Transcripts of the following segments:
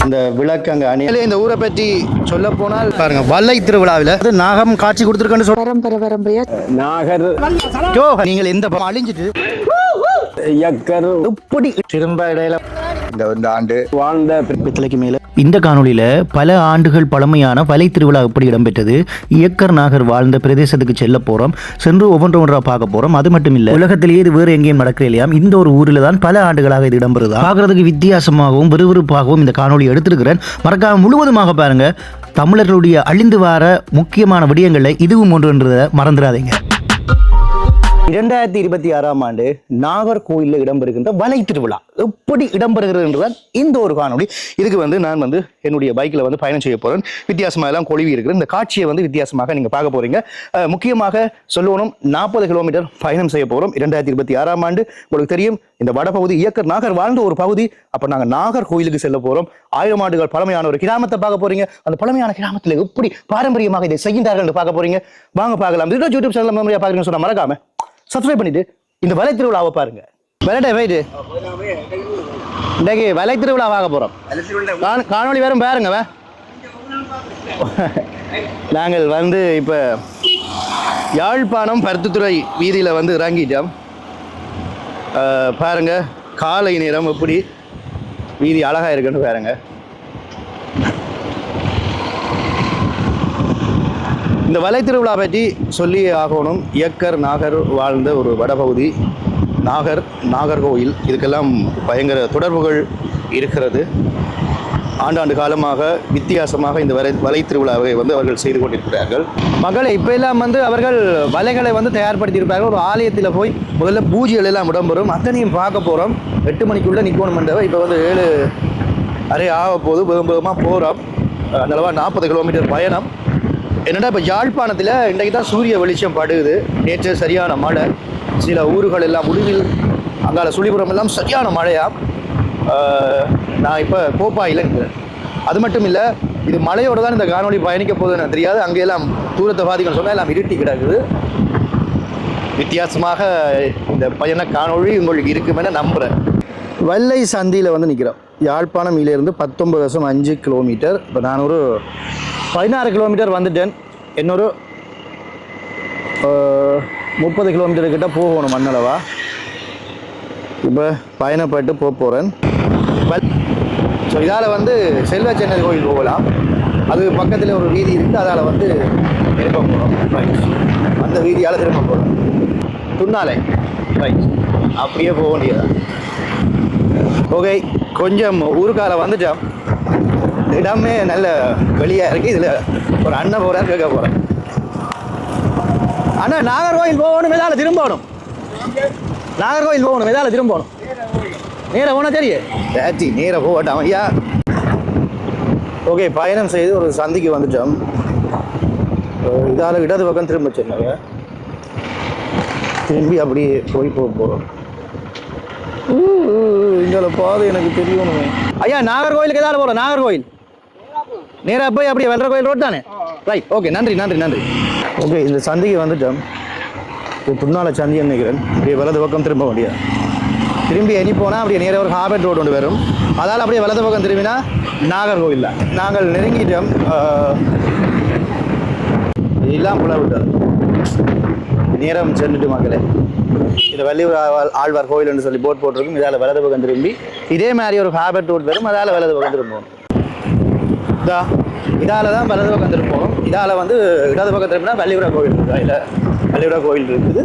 இந்த விளக்கங்க அணியில இந்த ஊரை பற்றி சொல்ல போனால் பாருங்க வல்லை திருவிழாவில் நாகம் காட்சி கொடுத்துருக்கேன்னு சொல்ல நாகர் நீங்கள் எந்த அழிஞ்சிட்டு எப்படி திரும்ப இடையில இந்த ஆண்டு வாழ்ந்த பித்தளைக்கு மேல இந்த காணொலியில பல ஆண்டுகள் பழமையான வலை திருவிழா எப்படி இடம்பெற்றது, இயக்கர் நாகர் வாழ்ந்த பிரதேசத்துக்கு செல்ல போறோம், சென்று ஒவ்வொன்றா பார்க்க போறோம். அது மட்டும் இல்ல, உலகத்திலேயே இது வேறு எங்கேயும் நடக்கிற இல்லையாம், இந்த ஒரு ஊரில் தான் பல ஆண்டுகளாக இது இடம்பெறுதா. பார்க்கறதுக்கு வித்தியாசமாகவும் விறுவிறுப்பாகவும் இந்த காணொலி எடுத்திருக்கிறேன். மறக்காம முழுவதுமாக பாருங்க. தமிழர்களுடைய அழிந்து வார முக்கியமான விடயங்களை இதுவும் ஒன்றுன்றதை மறந்துடாதீங்க. 2026ஆம் ஆண்டு நாகர்கோயிலில் இடம்பெறுகின்ற வலை திருவிழா எப்படி இடம்பெறுகிறது என்றுதான் இந்த ஒரு காணொலி. இதுக்கு நான் என்னுடைய பைக்கில் பயணம் செய்ய போறேன். வித்தியாசமாக எல்லாம் கொழுவி இருக்கிற இந்த காட்சியை வித்தியாசமாக நீங்க பார்க்க போறீங்க. முக்கியமாக சொல்லணும், 40 கிலோமீட்டர் பயணம் செய்ய போறோம். 2026ஆம் ஆண்டு உங்களுக்கு தெரியும், இந்த வடபகுதி இயக்கர் நாகர் வாழ்ந்த ஒரு பகுதி. அப்ப நாங்க நாகர்கோயிலுக்கு செல்ல போறோம். 1000 ஆண்டுகள் பழமையான ஒரு கிராமத்தை பார்க்க போறீங்க. அந்த பழமையான கிராமத்தில் எப்படி பாரம்பரியமாக இதை செய்கின்றார்கள் என்று பார்க்க போறீங்க. வாங்க பார்க்கலாம். யூடியூப் சேனல் மெமரியா பாக்குறீங்கன்னு சொன்னா மறக்காம சப்ஸ்கிரைப் பண்ணிட்டு இந்த வலை திருவிழாவை பாருங்க. இன்னைக்கு வலை திருவிழா பார்க்க போறோம். காணொலி வேறும் பாருங்க. நாங்கள் இப்ப யாழ்ப்பாணம் பருத்தித்துறை வீதியில இறங்கிட்டோம். பாருங்க, காலை நேரம் எப்படி வீதி அழகா இருக்குன்னு பாருங்க. இந்த வலை திருவிழா பற்றி சொல்லி ஆகணும். இயக்கர் நாகர் வாழ்ந்த ஒரு வடபகுதி நாகர்கோயில். இதுக்கெல்லாம் பயங்கர தொடர்புகள் இருக்கிறது. ஆண்டாண்டு காலமாக வித்தியாசமாக இந்த வலை திருவிழாவை அவர்கள் செய்து கொண்டிருக்கிறார்கள். மக்களை இப்போ எல்லாம் அவர்கள் வலைகளை தயார்படுத்தியிருப்பார்கள். ஒரு ஆலயத்தில் போய் முதல்ல பூஜைகள் எல்லாம் இடம்பெறும். அத்தனையும் பார்க்க போகிறோம். 8 மணிக்குள்ளே நிற்கணும் என்றவை. இப்போ 7:30 ஆக போது. வேகமாக போகிறோம். நல்லவா 40 கிலோமீட்டர் பயணம். என்னடா இப்போ யாழ்ப்பாணத்தில் இன்றைக்கு தான் சூரிய வெளிச்சம் படுகுது. நேற்று சரியான மழை. சில ஊர்கள் எல்லாம் முடிவில் அங்கால சுழிபுரம் எல்லாம் சரியான மழையா. நான் இப்போ கோப்பாயில் இருக்கிறேன். அது மட்டும் இல்லை, இது மழையோடு தான் இந்த காணொலி பயணிக்க போகுதுன்னு தெரியாது. அங்கெல்லாம் தூரத்தை பாதிக்கணும்னு சொன்னால் எல்லாம் இருட்டி கிடக்குது. வித்தியாசமாக இந்த பயண காணொலி உங்களுக்கு இருக்குமென நம்புகிறேன். வல்லை சந்தியில் நிற்கிறோம். யாழ்ப்பாணம் இதிலிருந்து 19.5 கிலோமீட்டர். இப்போ நான் ஒரு 16 கிலோமீட்டர் வந்துட்டேன். இன்னொரு 30 கிலோமீட்டர் கிட்ட போகணும் மண்ணளவா. இப்போ பயணப்பட்டு போகிறேன். ஸோ இதால் செல்வ சென்னை கோயில் போகலாம். அது பக்கத்தில் ஒரு வீதி இருக்குது. அதால் திரும்ப போகிறோம். ரைட், அந்த வீதியால் திரும்ப போகிறோம். துண்ணாலை ரைட், அப்படியே போக வேண்டியதான். ஓகே, கொஞ்சம் ஊருக்கால வந்துட்டோம். இடமே நல்ல வெளியாக இருக்குது. இதில் ஒரு அண்ணன் போகிறார், கேட்க போகிறேன். அண்ணா, நாகர்கோயில் போகணும், எதால் திரும்பணும். நாகர்கோயில் போகணும், எதால் திரும்பணும். நேராக போனால் சரி. சேச்சி நேராக போகட்டாம் ஐயா. ஓகே, பயணம் செய்து ஒரு சந்திக்கு வந்துட்டோம். இதால் இடது பக்கம் திரும்ப சொன்னாங்க. திரும்பி அப்படியே போக போகிறோம். இங்கே பாதை எனக்கு தெரியணுமே. ஐயா, நாகர்கோயிலுக்கு எதாவது போகிறோம். நாகர்கோயில் நேராக போய் அப்படியே வெள்ளர கோயில் ரோட் தானே. ரைட், ஓகே, நன்றி. ஓகே, இந்த சந்திக்கு வந்துட்டோம். இது துண்ணாலை சந்தி நினைக்கிறேன். அப்படியே வலது பக்கம் திரும்ப வேண்டியது. திரும்பி எண்ணி போனால் அப்படியே நேராக ஒரு ஹாபர்ட் ரோடு ஒன்று வரும். அதால் அப்படியே வலது பக்கம் திரும்பினா நாகர்கோயில் தான். நாங்கள் நெருங்கிட்டோம். இதெல்லாம் புல விட்டது. நேரம் சென்றுட்டு மக்களே. இது வள்ளியூர் ஆழ்வார் கோயில் என்று சொல்லி போட் போட்டிருக்கும். இதால் வலது பக்கம் திரும்பி இதே மாதிரி ஒரு ஹாபர்ட் ரோடு வரும். அதால் வலது பக்கம் திரும்பணும். இதால் தான் வலது பக்கம் திரும்பணும். இதால் இடது பக்கம் திரும்பினா வள்ளியூரா கோயில் இருக்குது. அதில் வள்ளியூரா கோயில் இருக்குது.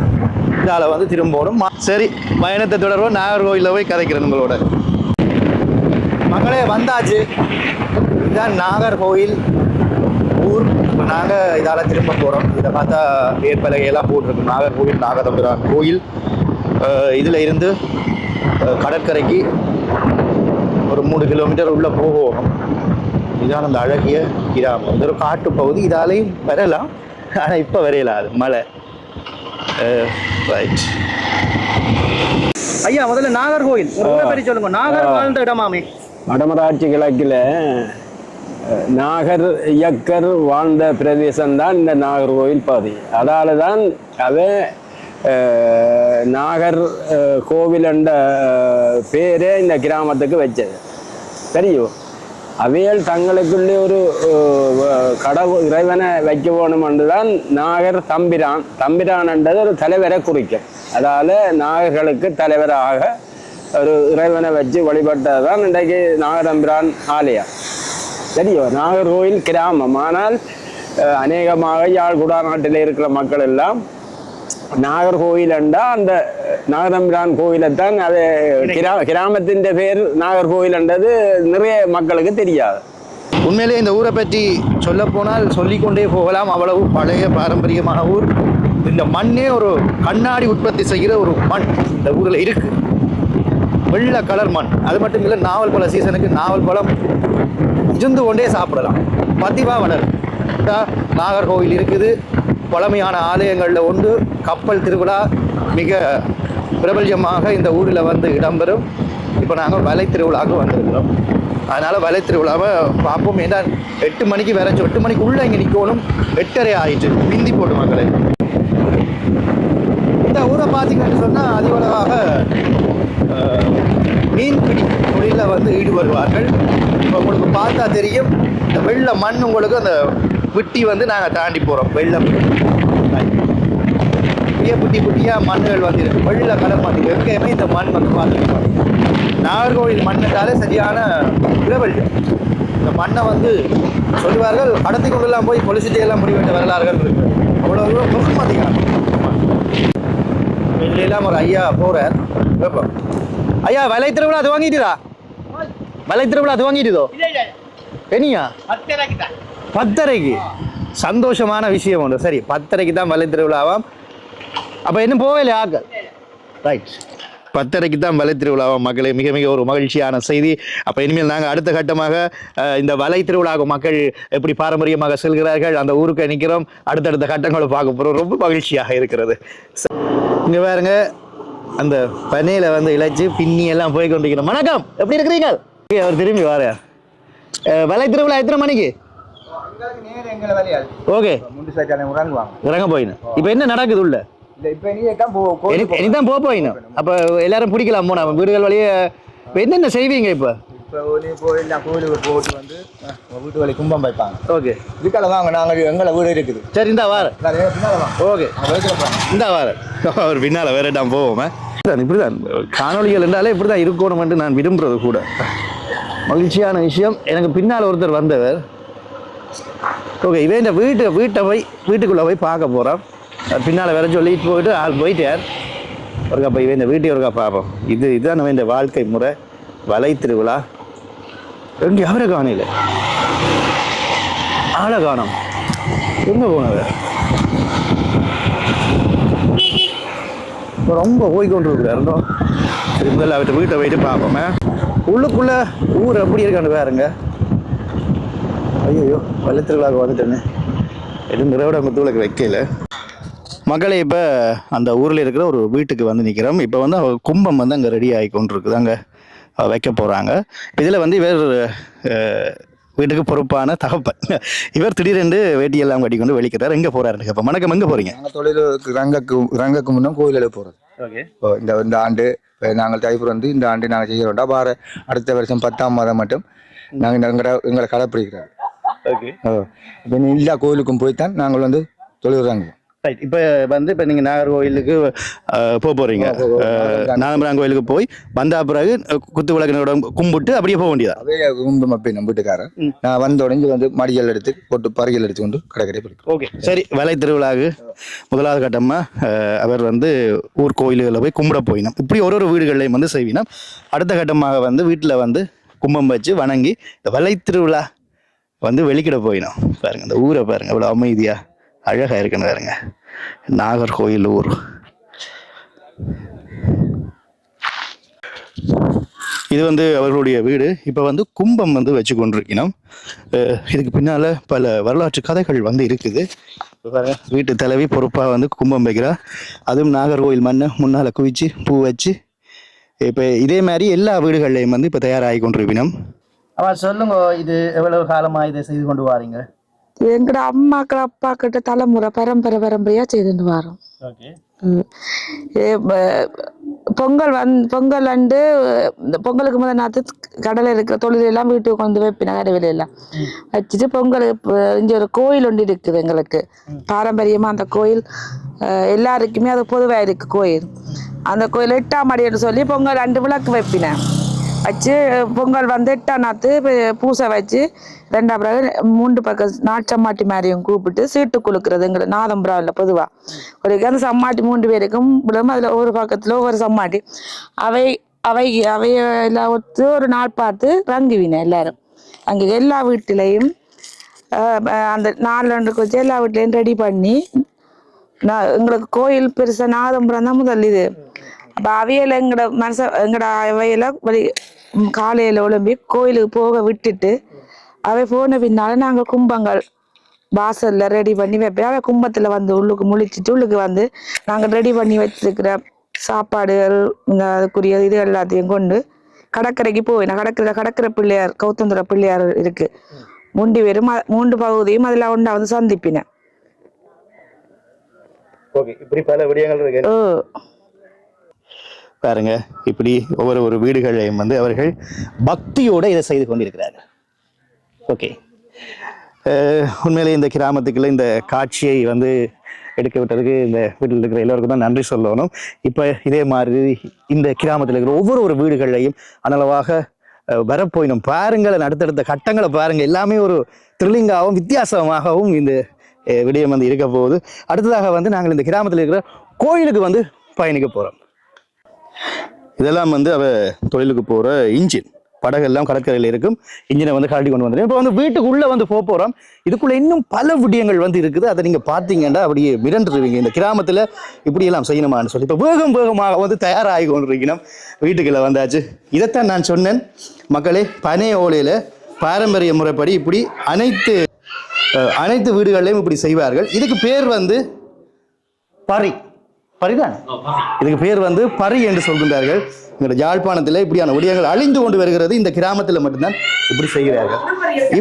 இதால் திரும்பணும். சரி, பயணத்தை தொடர்வோம். நாகர்கோயிலில் போய் கதைக்கிறேன் உங்களோட. மக்களே, வந்தாச்சு. இதுதான் நாகர்கோயில் ஊர். இப்போ நாங்கள் இதால் திரும்ப போகிறோம். இதை பார்த்தா வேட்பலகையெல்லாம் போட்டிருக்கோம். நாகர்கோயில் நாகதம்பிரான் கோயில். இதில் இருந்து கடற்கரைக்கு ஒரு 3 கிலோமீட்டர் உள்ளே போகணும். இதான் அந்த அழகிய கிராமம். இது ஒரு காட்டு பகுதி. இதாலையும் வரலாம், ஆனால் இப்போ வரையலாம், அது மலை. ரைட் ஐயா, முதல்ல நாகர்கோயில் பற்றி சொல்லுங்க. நாகர் வாழ்ந்த இடமாமே. வடமராட்சி கிழக்கில் நாகர் இயக்கர் வாழ்ந்த பிரதேசம்தான் இந்த நாகர்கோயில் பகுதி. அதால தான் அதை நாகர் கோவில் என்ற பேரே இந்த கிராமத்துக்கு வச்சது தெரியும். அவையல் தங்களுக்குள்ளே ஒரு கடவுள் இறைவனை வைக்க வேணும் என்றுதான் நாகர் தம்பிரான் என்றது ஒரு தலைவரை குறிக்கும். அதால நாகர்களுக்கு தலைவராக ஒரு இறைவனை வச்சு வழிபட்டதுதான் இன்றைக்கு நாகதம்பிரான் ஆலயம் தெரியும். நாகர்கோவில் கிராமம். ஆனால் அநேகமாக யாழ் குடாநாட்டில் இருக்கிற மக்கள் எல்லாம் நாகர்கோவில் என்றா அந்த நாகதம்பிரான் கோவிலைத்தான் அது கிராமத்தின் பேர் நாகர்கோவில் என்றது நிறைய மக்களுக்கு தெரியாது. உண்மையிலே இந்த ஊரை பற்றி சொல்ல போனால் சொல்லிக்கொண்டே போகலாம். அவ்வளவு பழைய பாரம்பரியமான ஊர். இந்த மண்ணே ஒரு கண்ணாடி உற்பத்தி செய்கிற ஒரு மண் இந்த ஊரில் இருக்கு. வெள்ளை கலர் மண். அது மட்டும் இல்லை, நாவல் பழ சீசனுக்கு நாவல் பழம் இருந்து கொண்டே சாப்பிடலாம். பதிவா வளரும். நாகர்கோவில் இருக்குது. பழமையான ஆலயங்களில் ஒன்று. கப்பல் திருவிழா மிக பிரபல்யமாக இந்த ஊரில் வந்து இடம்பெறும். இப்போ நாங்கள் வலை திருவிழாவுக்கு வந்திருக்கிறோம். அதனால் வலை திருவிழாவை பார்ப்போம். ஏன்னா 8 மணிக்கு வரைஞ்சி 8 மணிக்கு உள்ளே இங்கே நிற்கணும். 8:30 ஆயிடுச்சு. பிந்தி போட்டு மக்களே. இந்த ஊரை பார்த்தீங்கன்னு சொன்னால் அதிகளவாக மீன்பிடி தொழிலில் வந்து ஈடுபடுவார்கள். இப்போ உங்களுக்கு பார்த்தா தெரியும், இந்த வெள்ளை மண் உங்களுக்கு அந்த விட்டி வந்து நாங்கள் தாண்டி போகிறோம். வெள்ளை புட்டி புட்டியாக மண்ணுகள் வந்து இருக்கு. வெள்ளை கலர் மண். எங்கேயுமே இந்த மண் வந்து பார்த்துருக்கோம். நாகர்கோவில் மண்ணுனாலே சரியான பிரபல்யம். இந்த மண்ணை வந்து சொல்லுவார்கள், கடத்தி கொண்டெல்லாம் போய் பொலிசிட்டியெல்லாம் முடிவெட்ட வரலாறுகள் இருக்கு. அவ்வளோ முகமதியான இதுலாம் ஒரு ஐயா போகிறார். கேட்போம். ஐயா, வலை திருவிழா அது வாங்கிட்டுதா? வலை திருவிழா அது வாங்கிட்டுதோ? பெனியா 10:30க்கு. சந்தோஷமான விஷயம் ஒன்று. சரி, 10:30க்கு தான் வலை திருவிழாவாம். அப்போ இன்னும் போகலையே ஆக்கள். ரைட், 10:30க்கு தான் வலை திருவிழாவாம் மக்களே. மிக மிக ஒரு மகிழ்ச்சியான செய்தி. அப்போ இனிமேல் நாங்கள் அடுத்த கட்டமாக இந்த வலை திருவிழாவுக்கு மக்கள் எப்படி பாரம்பரியமாக செல்கிறார்கள் அந்த ஊருக்கு நிற்கிறோம். அடுத்தடுத்த கட்டங்களை பார்க்க போகிறோம். ரொம்ப மகிழ்ச்சியாக இருக்கிறது. இங்கே பாருங்க, அந்த பனையில வந்து இழைச்சி பின்னி எல்லாம் போய் கொண்டிருக்கிறோம். வணக்கம், எப்படி இருக்கிறீங்க? அவர் திரும்பி வார. வலை திருவிழா எத்தனை மணிக்கு? ஓகே, இறங்க போயின்னு. இப்போ என்ன நடக்குது உள்ள? இனிதான் போயினும். அப்போ எல்லாரும் பிடிக்கலாம் போனா வீடுகள் வழியே. இப்போ என்னென்ன செய்வீங்க? இப்போ போட்டு வந்து வீட்டு வழி கும்பம் வைப்பாங்க. ஓகே, இதுக்கால வாங்க, நாங்கள் எங்களை வீடு இருக்குது. சரி, இந்த வாரம். ஓகே, இந்த வாரம் அவர் பின்னால் வேற இடம் போவோமே. இப்படிதான் காணொலிகள் என்றாலே இப்படிதான் இருக்கணும் என்று நான் விரும்புறது கூட. மகிழ்ச்சியான விஷயம். எனக்கு பின்னால் ஒருத்தர் வந்தவர். ஓகே, இவன் இந்த வீட்டுக்குள்ளே போய் பார்க்க போகிறோம். பின்னால் வேற சொல்லிட்டு போயிட்டு போயிட்டார். ஒருக்கா போய் இந்த வீட்டை ஒருக்கா பார்ப்போம். இதுதான் நம்ம இந்த வாழ்க்கை முறை. வலை திருவிழா எங்கே அவரை காணையில் ஆளை காணோம். எங்கே போனவர்? ரொம்ப போய்கொண்டு இருக்கிறாருந்தோ. சரி, முதல்ல அவர்கிட்ட வீட்டை போயிட்டு பார்ப்போமே. உள்ளுக்குள்ள ஊர் எப்படி இருக்கான்னு பாருங்க. ஐயோ, வலை திருவிழாவுக்கு வந்துட்டேன்னு எதுவும் நிறவடங்குத்துகளுக்கு வைக்கல. மக்களை இப்போ அந்த ஊரில் இருக்கிற ஒரு வீட்டுக்கு வந்து நிற்கிறோம். இப்போ வந்து கும்பம் வந்து அங்கே ரெடி ஆகி கொண்டு இருக்குது. அங்கே வைக்க போகிறாங்க. இதில் வந்து இவர் வீட்டுக்கு பொறுப்பான தகப்பன். இவர் திடீரென்று வேட்டியெல்லாம் கட்டி கொண்டு வெளிக்கிறார். எங்கே போகிறாரு? இப்போ வணக்கம், எங்கே போகிறீங்க? நாங்கள் தொழிலுக்கு ரங்கக்கு முன்னும் கோயிலுக்கு போகிறது. ஓகே, இந்த ஆண்டு நாங்கள் தைப்பூர் வந்து இந்த ஆண்டு நாங்கள் செய்கிறோம்டா. பாரு, அடுத்த வருஷம் 10ஆம் மாதம் மட்டும் நாங்கள் எங்களை கடைப்பிடிக்கிறார். ஓகே, இப்போ எல்லா கோயிலுக்கும் போய்த்தான் நாங்கள் வந்து தொழில் ரங்கம். ரைட். இப்போ வந்து இப்போ நீங்கள் நாகர்கோவிலுக்கு போக போகிறீங்க. நாகம்பரான் கோயிலுக்கு போய் வந்தா பிறகு குத்து விளக்கினோட கும்பிட்டு அப்படியே போக வேண்டியதா? அதே கும்பம் அப்படி நம்ம வீட்டுக்காரன் நான் வந்த உடனே வந்து மடிகள் எடுத்து போட்டு பறிகள் எடுத்து கொண்டு கடற்கரை போயிடும். ஓகே, சரி. வலை திருவிழாவுக்கு முதலாவது கட்டமாக அவர் வந்து ஊர் கோயில்களில் போய் கும்பிட போயினோம். இப்படி ஒரு வீடுகளையும் வந்து செய்வினோம். அடுத்த கட்டமாக வந்து வீட்டில் வந்து கும்பம் வச்சு வணங்கி இந்த வலை திருவிழா வந்து வெளிக்கிட போயினோம். பாருங்கள், இந்த ஊரை பாருங்கள், இவ்வளோ அமைதியாக அழகாக இருக்குன்னு பாருங்க. நாகர்கோவில் ஊர். இது வந்து அவர்களுடைய வீடு. இப்போ வந்து கும்பம் வந்து வச்சு கொண்டிருக்கணும். இதுக்கு பின்னால் பல வரலாற்று கதைகள் வந்து இருக்குது. பாருங்க, வீட்டு தலைவி பொறுப்பாக வந்து கும்பம் வைக்கிறா. அதுவும் நாகர்கோவில் மண்ணை முன்னால் குவிச்சு பூ வச்சு இப்போ இதே மாதிரி எல்லா வீடுகள்லையும் வந்து இப்போ தயாராகி கொண்டிருக்கணும். அவன் சொல்லுங்க, இது எவ்வளவு காலமாக இதை செய்து கொண்டு வாரீங்க? எங்கட அம்மாக்கள் அப்பா கிட்ட தலைமுறை பரம்பரையா செய்துட்டு வரோம். பொங்கல் அண்டு இந்த பொங்கலுக்கு முதல் நாத்து கடலை இருக்கிற தொழில் எல்லாம் வீட்டுக்கு கொண்டு வைப்பின கடைவில எல்லாம் வச்சுட்டு பொங்கலுக்கு இங்க ஒரு கோயில் ஒன்று இருக்குது எங்களுக்கு பாரம்பரியமா அந்த கோயில் எல்லாருக்குமே அது பொதுவாக இருக்கு கோயில். அந்த கோயில் 8ஆம் அடின்னு சொல்லி பொங்கல் 2 விளக்கு வைப்பினேன் வச்சு பொங்கல் வந்து 8ஆம் நாத்து பூசை வச்சு 2ஆம் பிறகு 3 பக்கம் நாட்சம்மாட்டி மாதிரியும் கூப்பிட்டு சீட்டு குலுக்குறதுங்கிற நாதம்புறாவில் பொதுவாக ஒரு அந்த சம்மாட்டி 3 பேருக்கும் விடும். அதில் ஒரு பக்கத்தில் ஒவ்வொரு சம்மாட்டி அவை அவை அவையெல்லாம் ஒத்து ஒரு நாள் பார்த்து ரங்குவினேன் எல்லாரும். அங்கே எல்லா வீட்டிலையும் அந்த 4 வச்சு எல்லா வீட்லையும் ரெடி பண்ணி எங்களுக்கு கோயில் பெருசா நாதம்புரம் தான் முதல் இது. அப்ப அவையில எங்கட அவையில காலையில ஒழும்பி கோயிலுக்கு போக விட்டுட்டு அவை போன பின்னால நாங்க கும்பங்கள் வாசல்ல ரெடி பண்ணி வைப்பேன். அவை கும்பத்துல வந்து உள்ளுக்கு முழிச்சிட்டு உள்ளுக்கு வந்து நாங்க ரெடி பண்ணி வச்சிருக்கிற சாப்பாடுகள் அதுக்குரிய இது எல்லாத்தையும் கொண்டு கடற்கரைக்கு போவேன். கடற்கரை பிள்ளையார் கௌதந்துர பிள்ளையார் இருக்கு 3 பேரும் 3 பகுதியும் அதுல ஒன்றா வந்து சந்திப்பினேன். இப்படி பல விடயங்கள் இருக்கு பாருங்க. இப்படி ஒவ்வொரு வீடுகளையும் வந்து அவர்கள் பக்தியோட இதை செய்து கொண்டிருக்கிறார்கள். ஓகே, உண்மையிலே இந்த கிராமத்துக்குள்ள இந்த காட்சியை வந்து எடுக்க விட்டதுக்கு இந்த வீட்டில் இருக்கிற எல்லோருக்கும் தான் நன்றி சொல்லணும். இப்போ இதே மாதிரி இந்த கிராமத்தில் இருக்கிற ஒவ்வொரு வீடுகளையும் அனளவாக வரப்போயினும் பாருங்கள், அடுத்தடுத்த கட்டங்களை பாருங்கள், எல்லாமே ஒரு த்ரில்லிங்காகவும் வித்தியாசமாகவும் இந்த விடயம் வந்து இருக்க போகுது. அடுத்ததாக வந்து நாங்கள் இந்த கிராமத்தில் இருக்கிற கோயிலுக்கு வந்து பயணிக்க போகிறோம். இதெல்லாம் வந்து அவ தொழிலுக்கு போகிற இன்ஜின் படகு எல்லாம் கடற்கரையில் இருக்கும். இன்ஜினை வந்து கழட்டி கொண்டு வந்துடும். இப்போ வந்து வீட்டுக்குள்ளே வந்து போகிறோம். இதுக்குள்ளே இன்னும் பல விடயங்கள் வந்து இருக்குது. அதை நீங்கள் பார்த்தீங்கன்னா அப்படியே மிரண்டுருவீங்க. இந்த கிராமத்தில் இப்படியெல்லாம் செய்யணுமான்னு சொல்லி இப்போ வேகமாக வந்து தயாராகி கொண்டிருக்கணும். வீட்டுக்குள்ளே வந்தாச்சு. இதைத்தான் நான் சொன்னேன் மக்களே, பனை ஓலையில் பாரம்பரிய முறைப்படி இப்படி அனைத்து வீடுகளிலையும் இப்படி செய்வார்கள். இதுக்கு பேர் வந்து பரிதான். இதுக்கு பேர் வந்து பரி என்று சொல்கின்றார்கள். எங்களோட யாழ்ப்பாணத்தில் இப்படியான விடயங்கள் அழிந்து கொண்டு வருகிறது. இந்த கிராமத்தில் மட்டும்தான் இப்படி செய்கிறார்கள்.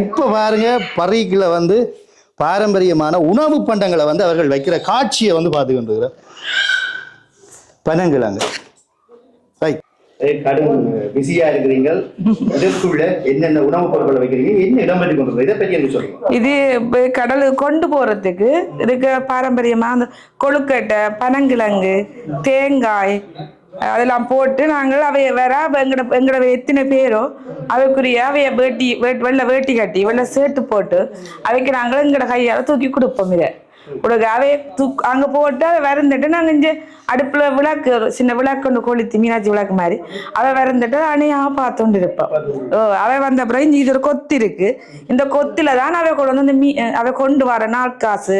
இப்போ பாருங்க, பரிக்குள்ள வந்து பாரம்பரியமான உணவு பண்டங்களை வந்து அவர்கள் வைக்கிற காட்சியை வந்து பார்த்து கொண்டிருக்கிறார். பனங்கிழங்கு கடும் பிஸியா இருக்கிறீங்க. இதற்குள்ள என்னென்ன உணவுப் பொருட்களை வைக்கிறீங்க, என்ன இடம் பெற்று கொண்டு இதை பற்றி என்ன சொல்றீங்க? இது கடலுக்கு கொண்டு போறதுக்கு இருக்க பாரம்பரியமா அந்த கொழுக்கட்டை, பனங்கிழங்கு, தேங்காய் அதெல்லாம் போட்டு நாங்கள் அவைய வேற எங்கட எத்தனை பேரோ அவைக்குரிய அவைய வெள்ளை வேட்டி கட்டி வெள்ளை சேட்டு போட்டு அவைக்கு நாங்கள் எங்கட கையால தூக்கி கொடுப்போம். இதை அவைய அங்க போட்டு அதை விறந்துட்டு நாங்க இங்க அடுப்புல விளக்கு சின்ன விளக்கு ஒன்று கொளுத்தி மீனாட்சி விளக்கு மாதிரி அதை விறந்துட்டு அணையா பார்த்துட்டு இருப்போம். அவை வந்த அப்புறம் இது ஒரு கொத்து இருக்கு. இந்த கொத்தில தான் அவை கொண்டு வந்து அவை கொண்டு வர நாள் காசு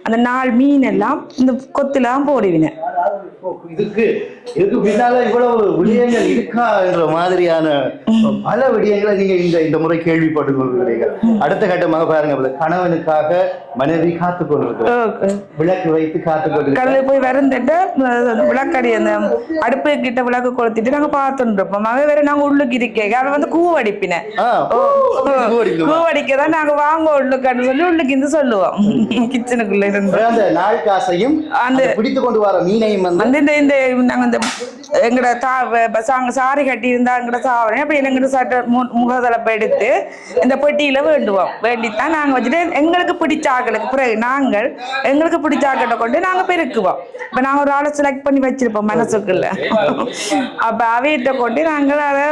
அந்த 4 மீன் எல்லாம் இந்த கொத்துல தான் போடுவினேன். இதுக்கு பின்னால இவ்வளவு விடயங்கள் இருக்கா என்ற மாதிரியான பல விடயங்களை நீங்க இந்த முறை கேள்விப்பட்டு கொண்டிருக்கிறீர்கள். அடுத்த கட்டமாக பாருங்க, கணவனுக்காக மனைவி காத்து கொண்டிருக்கிறார், விளக்கு வைத்து காத்து கொண்டு கடலை போய் விறந்துட்டு விளக்கடி அந்த அடுப்பு கிட்ட விளக்கு கொளுத்திட்டு நாங்க பார்த்துட்டு இருப்போம். அவன் வேற நாங்க உள்ளுக்கு இருக்கேன். அவன் வந்து கூவடிப்பினேன். கூவடிக்கதான் நாங்க வாங்க உள்ளுக்கான்னு சொல்லி உள்ளுக்கு இருந்து சொல்லுவோம். கிச்சனுக்குள்ள இருந்து அந்த நாள் காசையும் அந்த பிடித்து கொண்டு வர மீனையும் வந்து இந்த நாங்க இந்த எங்கட சாரி கட்டி இருந்தா எங்கட சாவரேன் அப்ப எங்கட சட்ட முகதளப்பை எடுத்து இந்த பெட்டியில வேண்டுவோம். வேண்டித்தான் நாங்க வச்சுட்டு எங்களுக்கு பிடிச்ச ஆக்களுக்கு பிறகு நாங்கள் எங்களுக்கு பிடிச்ச ஆக்களை கொண்டு நாங்க பெருக்குவோம். இப்ப நாங்க ஒரு ஆளை செலக்ட் பண்ணி வச்சிருப்போம் மனசுக்குள்ள. அப்ப அவையிட்ட கொண்டு நாங்கள் அதை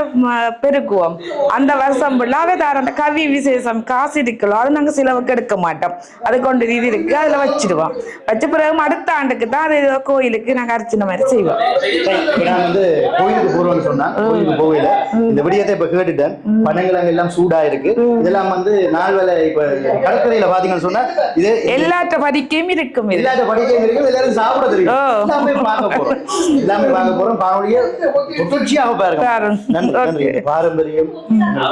பெருக்குவோம். அந்த வருஷம் ஃபுல்லாவே தர அந்த கவி விசேஷம் காசு இருக்கலாம் அது நாங்க செலவுக்கு எடுக்க மாட்டோம். அது கொண்டு இது இருக்கு அதுல வச்சிருவோம். வச்ச பிறகு அடுத்த ஆண்டுக்கு தான் அது கோயிலுக்கு நாங்க அர்ச்சனை மாதிரி செய்வோம். நான் வந்து கோயிலுக்கு போறோம்னு சொன்னா கோயிலுக்கு போகல இந்த விடயத்தை இப்ப கேட்டுட்டேன். பனங்கிழங்கு எல்லாம் சூடா இருக்கு. இதெல்லாம் வந்து நாள் வேலை இப்ப கடற்கரையில பாத்தீங்கன்னு சொன்னா இது எல்லாத்த படிக்கையும் இருக்கும். எல்லாத்த படிக்கையும் இருக்கும். எல்லாரும் சாப்பிட தெரியும். எல்லாமே பார்க்க போறோம். பாவலிய தொடர்ச்சியாக பாருங்க. பாரம்பரியம்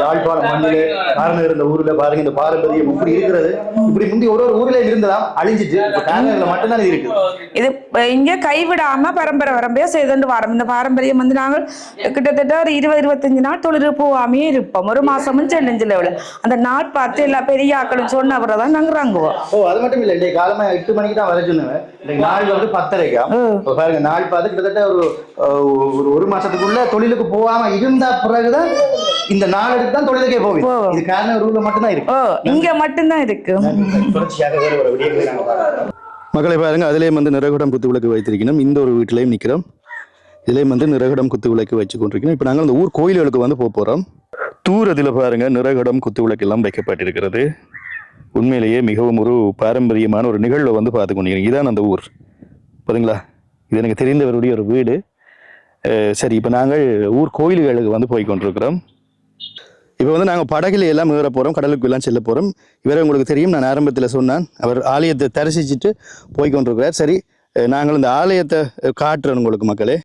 யாழ்ப்பாணம் மண்ணிலே காரணம் இருந்த ஊர்ல பாருங்க இந்த பாரம்பரியம் இப்படி இருக்கிறது. இப்படி முந்தி ஒரு ஊர்ல இருந்தலாம் அழிஞ்சிட்டு மட்டும்தான் இருக்கு. இது இங்க கைவிடாம பரம்பரை செய்து வரோம். இந்த அந்த பாரம்பரியம் வந்து நாங்கள் கிட்டத்தட்ட ஒரு 20-25 நாள் தொழில் போகாமே இருப்போம். ஒரு மாசமும் செல்லுஞ்சில் அந்த நாள் பார்த்து எல்லா பெரிய ஆக்களும் சொன்ன அப்புறம் தான் நாங்கள் இறங்குவோம். அது மட்டும் இல்லை, இன்றைய காலமா 8 மணிக்கு தான் வர சொன்னேன். நாள் வந்து 10:30. பாருங்க, நாள் பார்த்து கிட்டத்தட்ட ஒரு மாசத்துக்குள்ள தொழிலுக்கு போகாம இருந்தா பிறகுதான் இந்த நாளுக்கு தான் தொழிலுக்கே போகும். இது காரணம் ரூல்ல மட்டும்தான் இருக்கு. இங்க மட்டும்தான் இருக்கு. மக்களை பாருங்க, அதுலேயும் வந்து நிறகுடம் குத்து விளக்கு வைத்திருக்கணும். இந்த ஒரு வீட்டிலையும் நிற்கிறோம். இதுலேயும் வந்து நிறகுடம் குத்து விளக்கு வச்சு கொண்டிருக்கணும். இப்போ நாங்கள் அந்த ஊர் கோயில்களுக்கு வந்து போகிறோம். தூரத்தில் பாருங்க நிறகுடம் குத்து விளக்கு எல்லாம் வைக்கப்பட்டிருக்கிறது. உண்மையிலேயே மிகவும் ஒரு பாரம்பரியமான ஒரு நிகழ்வை வந்து பார்த்து கொண்டிருக்கீங்க. இதான் அந்த ஊர் பாருங்களா. இது எனக்கு தெரிந்தவருடைய ஒரு வீடு. சரி, இப்போ நாங்கள் ஊர் கோயில்களுக்கு வந்து போய் கொண்டிருக்கிறோம். இப்போ வந்து நாங்கள் படகுல எல்லாம் ஏற போகிறோம், கடலுக்கு எல்லாம் செல்ல போகிறோம். இவரை உங்களுக்கு தெரியும், நான் ஆரம்பத்தில் சொன்னான், அவர் ஆலயத்தை தரிசிச்சுட்டு போய் கொண்டிருக்கிறார். சரி, நாங்கள் இந்த ஆலயத்தை காட்டுறோம் உங்களுக்கு மக்களே.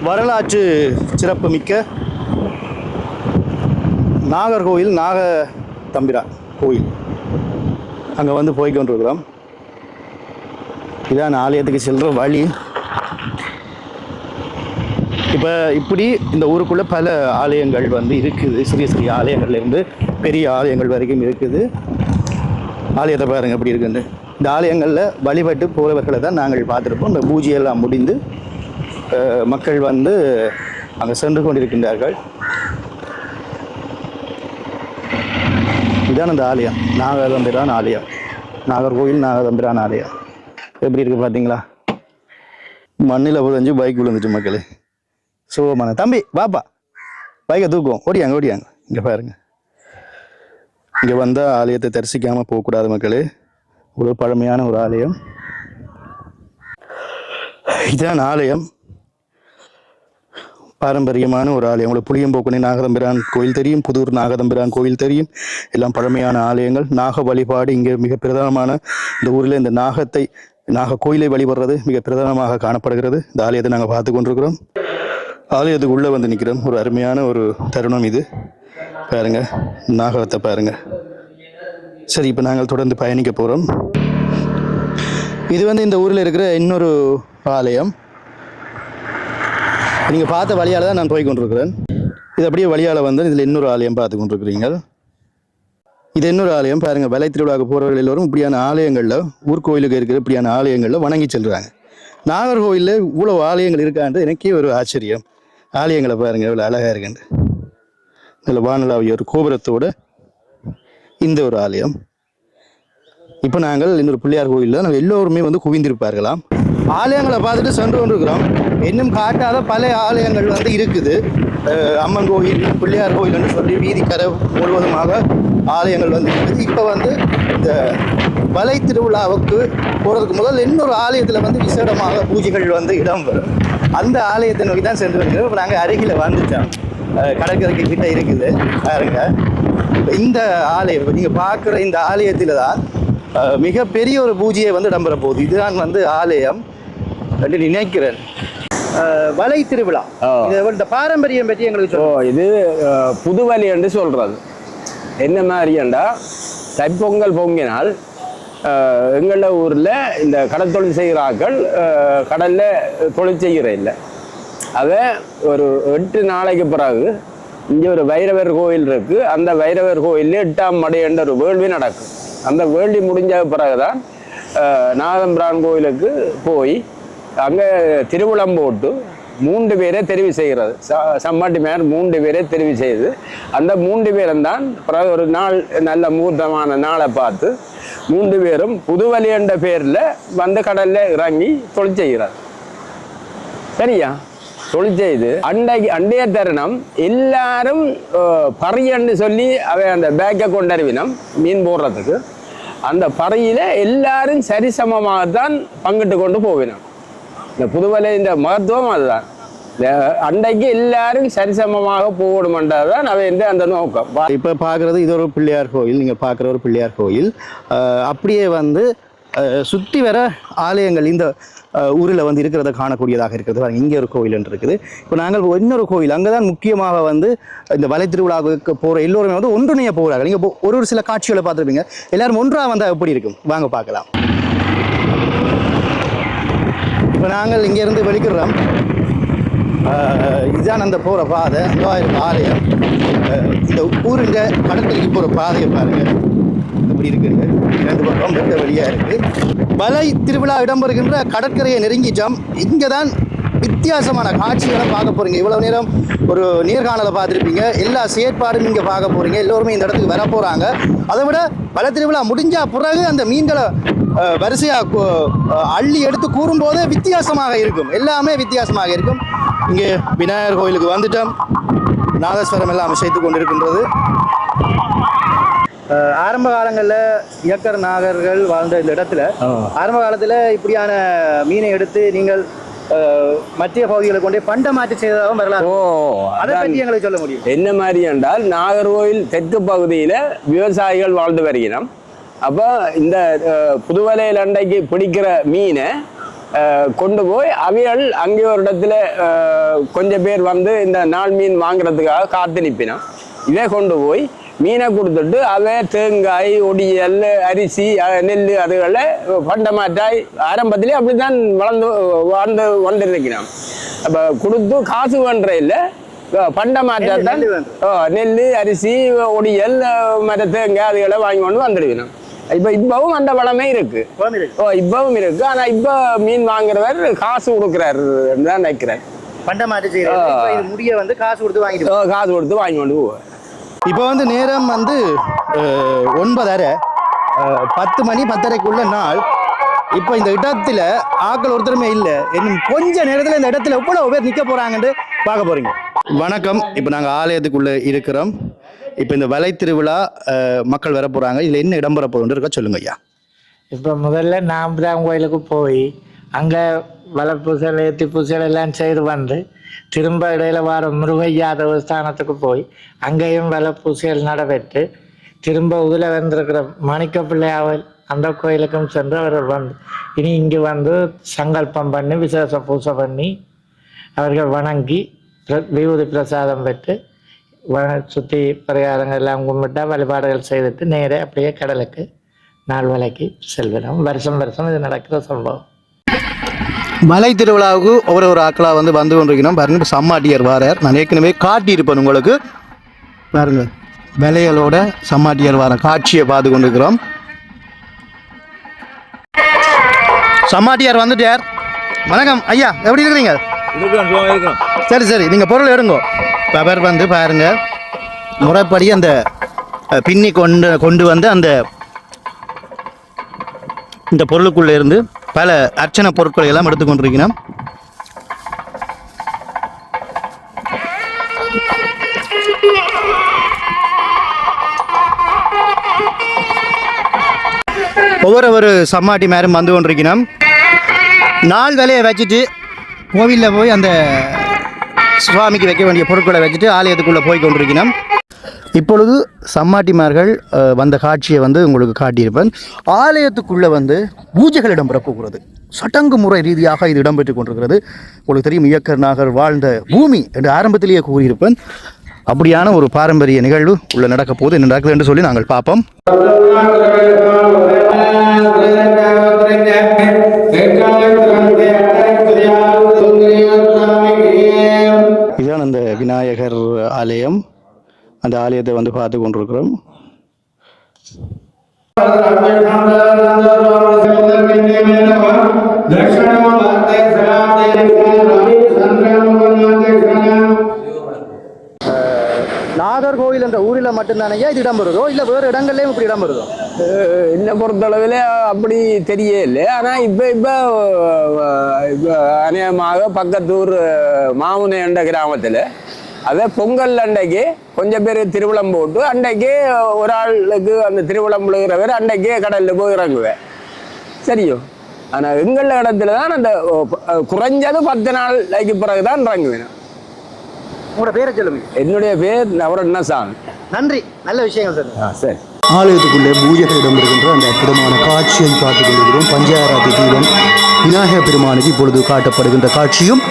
வரலாற்று சிறப்பு மிக்க நாகர்கோவில் நாக தம்பிரான் கோயில், அங்கே வந்து போய் கொண்டிருக்கிறோம். இதான் ஆலயத்துக்கு செல்கிற வழி. இப்போ இப்படி இந்த ஊருக்குள்ளே பல ஆலயங்கள் வந்து இருக்குது. சிறிய சிறிய ஆலயங்கள்லேருந்து பெரிய ஆலயங்கள் வரைக்கும் இருக்குது. ஆலயத்தை பாருங்கள் எப்படி இருக்குன்னு. இந்த ஆலயங்களில் வழிபட்டு போகிறவர்களை தான் நாங்கள் பார்த்துருப்போம். இந்த பூஜையெல்லாம் முடிந்து மக்கள் வந்து அங்கே சென்று கொண்டிருக்கின்றார்கள். இதுதான் அந்த ஆலயம், நாகதம்பிரான் ஆலயம், நாகர்கோவில் நாகதம்பிரான் ஆலயம். எப்படி இருக்குது பார்த்தீங்களா? மண்ணில் புதஞ்சு பைக் விழுந்துச்சு மக்களே. சோமான தம்பி வாப்பா, பைக்கை தூக்குவோம், ஓடியாங்க. இங்கே பாருங்க, இங்கே வந்தால் ஆலயத்தை தரிசிக்காமல் போகக்கூடாது மக்களே. ஒரு பழமையான ஒரு ஆலயம். இதுதான் ஆலயம், பாரம்பரியமான ஒரு ஆலயம். உங்களுக்கு புளியம்போக்கணி நாகதம்பிரான் கோயில் தெரியும், புதூர் நாகதம்பிரான் கோயில் தெரியும். எல்லாம் பழமையான ஆலயங்கள். நாக வழிபாடு இங்கே மிக பிரதானமான, இந்த ஊரில் இந்த நாக கோயிலை வழிபடுறது மிக பிரதானமாக காணப்படுகிறது. இந்த ஆலயத்தை நாங்கள் பார்த்து கொண்டிருக்கிறோம். ஆலயத்துக்கு உள்ளே வந்து நிற்கிறோம். ஒரு அருமையான ஒரு தருணம் இது. பாருங்க, நாகத்தை பாருங்க. சரி, இப்போ நாங்கள் தொடர்ந்து பயணிக்க போகிறோம். இது வந்து இந்த ஊரில் இருக்கிற இன்னொரு ஆலயம். நீங்கள் பார்த்த வழியால் தான் நான் போய் கொண்டிருக்கிறேன். இது அப்படியே வழியால் வந்து இதில் இன்னொரு ஆலயம் பார்த்து கொண்டிருக்கிறீங்க. இது இன்னொரு ஆலயம் பாருங்கள். வலை திருவிழாவுக்கு போகிறவர்கள் எல்லோரும் இப்படியான ஆலயங்களில், ஊர்கோயிலுக்கு இருக்கிற இப்படியான ஆலயங்களில் வணங்கி செல்கிறாங்க. நாகர்கோவிலில் இவ்வளோ ஆலயங்கள் இருக்கான்றது எனக்கே ஒரு ஆச்சரியம். ஆலயங்களை பாருங்கள் எவ்வளோ அழகாக இருக்குண்டு. இதில் வானலாவிய ஒரு கோபுரத்தோடு இந்த ஒரு ஆலயம். இப்போ நாங்கள் இன்னொரு பிள்ளையார் கோயிலில் நாங்கள் எல்லோருமே வந்து குவிந்திருப்பார்களாம். ஆலயங்களை பார்த்துட்டு சென்று கொண்டிருக்கிறோம். இன்னும் காட்டாத பல ஆலயங்கள் வந்து இருக்குது. அம்மன் கோயில், பிள்ளையார் கோயில்னு சொல்லி வீதிக்கரை முழுவதுமாக ஆலயங்கள் வந்து இருக்குது. இப்போ வந்து இந்த வலை திருவிழாவுக்கு போகிறதுக்கு முதல் இன்னொரு ஆலயத்தில் வந்து விசேடமாக பூஜைகள் வந்து இடம்பெறும். அந்த ஆலயத்தை நோக்கி தான் சென்று வருகிறோம். இப்போ நாங்கள் அருகில் வந்துட்டோம். கடற்கரைக்கு கிட்ட இருக்குது பாருங்க. இந்த ஆலயம் நீங்கள் பார்க்குற இந்த ஆலயத்தில் தான் மிகப்பெரிய ஒரு பூஜையை வந்து இடம்பெற போகுது. இதுதான் வந்து ஆலயம் என்று நினைக்கிறேன். வலை திருவிழா, இந்த பாரம்பரியம் பற்றி எங்களுக்கு இது புதுவலி என்று சொல்றது. என்ன மாதிரிண்டா, தைப்பொங்கல் பொங்கினால் எங்கள ஊரில் இந்த கடல் தொழில் செய்கிறார்கள் கடலில் தொழில் செய்கிற இல்லை. அதை ஒரு 8 நாளைக்கு பிறகு இங்கே ஒரு வைரவர் கோயில் இருக்குது. அந்த வைரவர் கோயிலில் 8ஆம் மடை என்ற ஒரு வேள்வி நடக்கும். அந்த வேள்வி முடிஞ்ச பிறகுதான் நாகதம்பிரான் கோயிலுக்கு போய் அங்கே திருவிழம் போட்டு 3 பேரை தெரிவு செய்கிறது. சம்மாட்டி மேர் 3 பேரை தெரிவு செய்து அந்த 3 பேரும் தான் பிறகு ஒரு நாள் நல்ல முகூர்த்தமான நாளை பார்த்து 3 பேரும் புதுவலி என்ற பேரில் வந்து கடலில் இறங்கி தொழில் செய்கிறார். சரியா? தொழில் செய்து அண்டைய தருணம் எல்லாரும் பறியன்னு சொல்லி அவை அந்த பேக்கை கொண்டறிவினம் மீன் போடுறதுக்கு. அந்த பறையில எல்லாரும் சரிசமமாகத்தான் பங்கிட்டு கொண்டு போவினோம். இந்த புதுவலை இந்த மகத்துவம் அதுதான். அண்டைக்கு எல்லாரும் சரிசமமாக போகணுமென்றதுதான் அவை அந்த நோக்கம். இப்போ பார்க்குறது இது ஒரு பிள்ளையார் கோயில். நீங்கள் பார்க்குற ஒரு பிள்ளையார் கோயில். அப்படியே வந்து சுற்றி வர ஆலயங்கள் இந்த ஊரில் வந்து இருக்கிறத காணக்கூடியதாக இருக்கிறது. இங்கே ஒரு கோயில் என்று இருக்குது. இப்போ நாங்கள் இன்னொரு கோயில், அங்கே தான் முக்கியமாக வந்து இந்த வலை திருவிழாவுக்கு போகிற எல்லோருமே வந்து ஒன்றிணைய போகிறார்கள். நீங்கள் ஒரு சில காட்சிகளை பார்த்துருப்பீங்க. எல்லாரும் ஒன்றாக வந்தால் எப்படி இருக்கும், வாங்க பார்க்கலாம். இப்போ நாங்கள் இங்கேருந்து வெளிக்கிறோம். இதுதான் அந்த போகிற பாதை, அந்த ஆலயம். இந்த ஊருங்க கடற்கரைக்கு போகிற பாதையை பாருங்கள் இப்படி இருக்குங்க. 2 பக்கம் வெட்ட வழியாக இருக்குது. வலை திருவிழா இடம்பெறுகின்ற கடற்கரையை நெருங்கிட்டோம். இங்கே தான் வித்தியாசமான காட்சிகளை பார்க்க போகிறீங்க. இவ்வளோ நேரம் ஒரு நேர்காணலை பார்த்துருப்பீங்க. எல்லா செயற்பாடும் இங்கே பார்க்க போகிறீங்க. எல்லோருமே இந்த இடத்துக்கு வர போகிறாங்க. அதை விட வலை திருவிழா முடிஞ்ச பிறகு அந்த மீன்களை வரிசையாக அள்ளி எடுத்து கூறும்போதே வித்தியாசமாக இருக்கும். எல்லாமே வித்தியாசமாக இருக்கும். இங்கே விநாயகர் கோயிலுக்கு வந்துட்டோம். நாதஸ்வரம் எல்லாம் அமைத்து கொண்டிருக்கின்றது. ஆரம்ப காலங்களில் இயக்கர் நாகர்கள் வாழ்ந்த இந்த இடத்துல ஆரம்ப காலத்தில் இப்படியான மீனை எடுத்து நீங்கள் மத்திய பகுதிகளை கொண்டே பண்டமாற்றி செய்ததாகவும் வரலாம். அதை பற்றி எங்களுக்கு சொல்ல முடியும். என்ன மாதிரி என்றால் நாகர்கோவில் தெற்கு பகுதியில் விவசாயிகள் வாழ்ந்து வருகிறோம். அப்போ இந்த புதுவலையில் அண்டைக்கு பிடிக்கிற மீனை கொண்டு போய் அவைகள் அங்கே ஒரு இடத்துல கொஞ்சம் பேர் வந்து இந்த நாள் மீன் வாங்குறதுக்காக காத்து நிற்பினோம். இதை கொண்டு போய் மீனை கொடுத்துட்டு அதை தேங்காய், ஒடியல், அரிசி, நெல் அதுகளை பண்டமாற்றாய் ஆரம்பத்திலே அப்படித்தான் வந்திருக்கிறோம். அப்போ கொடுத்து காசு பண்ணுற இல்லை, பண்டமாற்றாத்தான் நெல், அரிசி, ஒடியல், மற்ற தேங்காய் அதுகளை வாங்கி கொண்டு வந்துடுவினோம். இப்பவும் அந்த வளமே இருக்கு. இப்பவும் இருக்கு. ஆனா இப்ப மீன் வாங்குறவர் காசு கொடுக்குறாரு தான் நினைக்கிறார். பண்டமாற்று முடிய வந்து காசு கொடுத்து வாங்கி கொண்டு போவார். இப்போ வந்து நேரம் வந்து 9:30, 10 மணி 10:30க்குள்ள நாள். இப்போ இந்த இடத்துல ஆட்கள் ஒருத்தருமே இல்லை. இன்னும் கொஞ்ச நேரத்தில் இந்த இடத்துல எவ்வளவு பேர் நிற்க போறாங்கன்னு பார்க்க போறீங்க. வணக்கம். இப்போ நாங்கள் ஆலயத்துக்குள்ள இருக்கிறோம். இப்போ இந்த வலை திருவிழா மக்கள் வர போறாங்க. இதில் என்ன இடம்பெற போகுதுன்னு இருக்கா சொல்லுங்க ஐயா. இப்போ முதல்ல நாம்பராம் கோயிலுக்கு போய் அங்கே வலை பூசல், ஏற்றி பூசல் எல்லாம் செய்து வந்து திரும்ப இடையில வர முருகையா தேவஸ்தானத்துக்கு போய் அங்கேயும் வலை பூசல் நடைபெற்று திரும்ப உதில் வந்திருக்கிற மாணிக்க பிள்ளையாவல் அந்த கோயிலுக்கும் சென்று அவர்கள் வந்து இனி இங்கு வந்து சங்கல்பம் பண்ணி விசேஷ பூசை பண்ணி அவர்கள் வணங்கி விபூதி பிரசாதம் பெற்று சுற்றி பரிகாரங்கள் எல்லாம் கும்பிட்டா வழிபாடுகள் செய்துட்டு நேரே அப்படியே கடலுக்கு நாள் வலைக்கு செல்வினோம். வருஷம் இது நடக்கிற சம்பவம். மலை திருவிழாவுக்கு ஒவ்வொரு ஆக்களாக வந்து கொண்டிருக்கணும். பாருங்க, இப்போ சம்மாட்டியர் வாரார். நான் ஏற்கனவே காட்டியிருப்பேன் உங்களுக்கு. பாருங்க, விலைகளோட சம்மாட்டியர் வார காட்சியை பார்த்து கொண்டிருக்கிறோம். சம்மாட்டியார் வந்துட்டார். வணக்கம் ஐயா, எப்படி இருக்கிறீங்க? சரி, நீங்கள் பொருள் எடுங்கோ. பவர் வந்து பாருங்க, முறைப்படி அந்த பின்னி கொண்டு வந்து அந்த இந்த பொருளுக்குள்ளே இருந்து பல அர்ச்சனை பொருட்களை எல்லாம் எடுத்துக்கொண்டிருக்கிறோம். ஒவ்வொரு சம்மாட்டி மேரும் வந்து கொண்டிருக்கிறோம். நாள் வேலையை வச்சுட்டு கோவிலில் போய் அந்த சுவாமிக்கு வைக்க வேண்டிய பொருட்களை வச்சுட்டு ஆலயத்துக்குள்ளே போய் கொண்டிருக்கிறோம். இப்பொழுது சம்மாட்டிமார்கள் வந்த காட்சியை வந்து உங்களுக்கு காட்டியிருப்பேன். ஆலயத்துக்குள்ளே வந்து பூஜைகள் இடம்பெற போகிறது. சடங்கு முறை ரீதியாக இது இடம்பெற்று கொண்டிருக்கிறது. உங்களுக்கு தெரியும், இயக்கர் நாகர் வாழ்ந்த பூமி என்று ஆரம்பத்திலேயே கூறியிருப்பேன். அப்படியான ஒரு பாரம்பரிய நிகழ்வு உள்ள நடக்க போது என்ன நடக்குது என்று சொல்லி நாங்கள் பார்ப்போம். இதுதான் அந்த விநாயகர் ஆலயம். அந்த ஆலயத்தை வந்து பார்த்து கொண்டிருக்கிறோம். நாகர்கோவில் என்ற ஊரில் மட்டும்தானே இது இடம் வருதோ, இல்லை வேறு இடங்கள்லேயும் இப்படி இடம் வருதோ? என்னை பொறுத்தளவில் அப்படி தெரியல. ஆனால் இப்போ அநேகமாக பக்கத்தூர் மாமுனை என்ற கிராமத்தில் அதை பொங்கல் அண்டைக்கு கொஞ்சம் பேர் திருவிழம் போட்டு அண்டைக்கு ஒரு ஆளுக்கு அந்த திருவிழம் விழுகிறவர் அண்டைக்கே கடலில் போய் இறங்குவேன். சரியோ? ஆனால் எங்கள் இடத்துல தான் அந்த குறைஞ்சது 10 நாளைக்கு பிறகு தான் இறங்குவேன். உங்களோட பேரை சொல்லுங்க. என்னுடைய பேர் நவரண்ணசாமி. நன்றி, நல்ல விஷயங்கள் சார். சரி. ஆலயத்துக்குள்ளே பூஜைகள் இடம்பெறுகின்ற அந்த அற்புதமான காட்சியை பார்த்துக் கொள்கிறோம். பஞ்சாராத்தி தீபம் விநாயகர் பெருமானுக்கு இப்பொழுது காட்டப்படுகின்ற காட்சியும்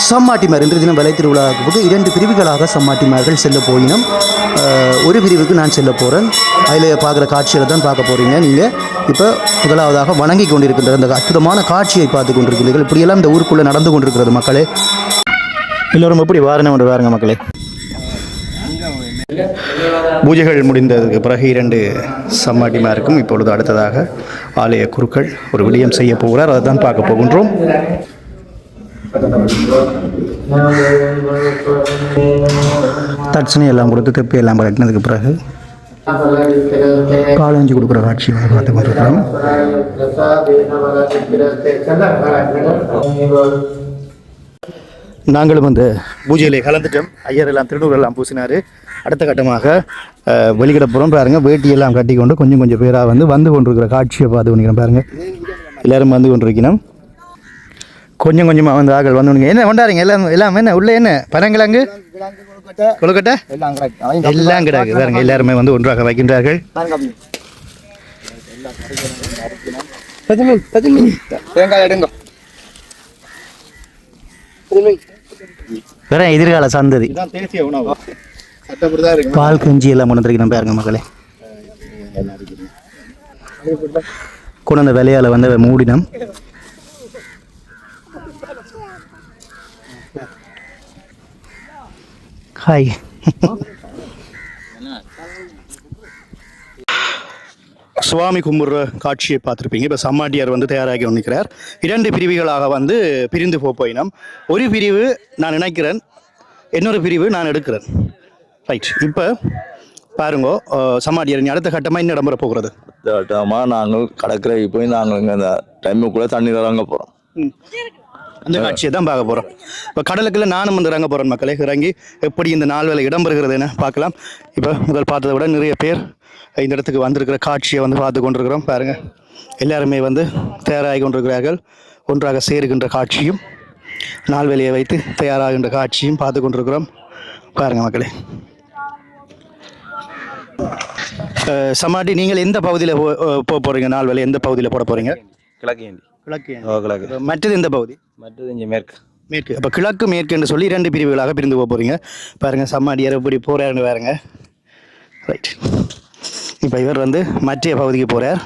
சம்மாட்டிமார் இன்று தினம் வலை திருவிழாவுக்கு 2 பிரிவுகளாக சம்மாட்டிமார்கள் செல்ல போயினோம். ஒரு பிரிவுக்கு நான் செல்ல போகிறேன். அதில் பார்க்குற காட்சிகளை தான் பார்க்க போகிறீங்க. நீங்கள் இப்போ முதலாவதாக வணங்கி கொண்டிருக்கின்ற அந்த அற்புதமான காட்சியை பார்த்து கொண்டிருக்கிறீர்கள். இப்படியெல்லாம் இந்த ஊருக்குள்ளே நடந்து கொண்டிருக்கிறது மக்களே. எல்லோரும் எப்படி வாரணம் என்று பாருங்க மக்களே. பூஜைகள் முடிந்ததுக்கு பிறகு 2 சம்மாட்டிமாருக்கும் இப்பொழுது அடுத்ததாக ஆலய குருக்கள் ஒரு விடயம் செய்ய போகிறார். அதை தான் பார்க்க போகின்றோம். தட்சணை எல்லாம் கொடுத்து தெப்பி எல்லாம் கட்டினதுக்கு பிறகு காலஞ்சி கொடுக்குற காட்சி பார்த்து கொண்டிருக்கிறோம். நாங்களும் அந்த பூஜையிலே கலந்துட்டோம். ஐயர் எல்லாம் திருநூறு எல்லாம் பூசினார். அடுத்த கட்டமாக வெளிக்கிடப்புறம் பாருங்கள் வேட்டியெல்லாம் கட்டி கொண்டு கொஞ்சம் கொஞ்சம் பேராக வந்து கொண்டிருக்கிற காட்சியை பார்த்து கொண்டிருக்கிறோம். பாருங்கள் எல்லோரும் வந்து கொண்டிருக்கணும். கொஞ்சம் கொஞ்சமாக வந்து ஆக்கள் வந்து என்ன கொண்டாடுறீங்க எல்லாம் என்ன உள்ள என்ன பனங்கிழங்கு கொழுக்கட்டை எல்லாம் கிடாது பாருங்க. எல்லாருமே வந்து ஒன்றாக வைக்கின்றார்கள். வேற எதிர்கால சந்ததி பால் கஞ்சி எல்லாம் கொண்டு வந்துருக்கணும் பாருங்க மக்களே. கொண்டு வந்த விலையால வந்து மூடினோம். ஹாய். சுவாமி கும்பிட்ற காட்சியை பார்த்துருப்பீங்க. இப்போ சம்மாட்டியார் வந்து தயாராகி நிற்கிறார். 2 பிரிவுகளாக வந்து பிரிந்து போயினோம். ஒரு பிரிவு நான் நினைக்கிறேன், இன்னொரு பிரிவு நான் எடுக்கிறேன். ரைட். இப்போ பாருங்க சம்மாட்டியார் அடுத்த கட்டமாக இன்னும் இடம்பெற போகிறது. நாங்கள் கடற்கரைக்கு போய் நாங்கள் இங்கே அந்த டைமுக்குள்ளே தண்ணீர் இறங்க போகிறோம். அந்த காட்சியை தான் பார்க்க போகிறோம். இப்போ கடலுக்குள்ள நானும் வந்து இறங்க போகிறேன் மக்களே. இறங்கி எப்படி இந்த நாள் வேலை இடம்பெறுகிறதுன்னு பார்க்கலாம். இப்போ முதல் பார்த்ததை விட நிறைய பேர் இந்த இடத்துக்கு வந்திருக்கிற காட்சியை வந்து பார்த்து கொண்டிருக்கிறோம். பாருங்கள் எல்லாருமே வந்து தயாராகி கொண்டிருக்கிறார்கள். ஒன்றாக சேருகின்ற காட்சியும் நாள் வேலையை வைத்து தயாராகின்ற காட்சியும் பார்த்து கொண்டிருக்கிறோம். பாருங்கள் மக்களே. சமாட்டி நீங்கள் எந்த பகுதியில் போக போகிறீங்க? நாள் வேலை எந்த பகுதியில் போட போகிறீங்க? கிழக்கு. மற்றது எந்த பகுதி? மற்றது இங்கே மேற்கு. அப்போ கிழக்கு மேற்கு என்று சொல்லி 2 பிரிவுகளாக பிரிந்து போக போகிறீங்க. பாருங்கள் சம்மாடியார் எப்படி போகிறாருன்னு பாருங்க. ரைட். இப்போ இவர் வந்து மற்ற பகுதிக்கு போகிறார்.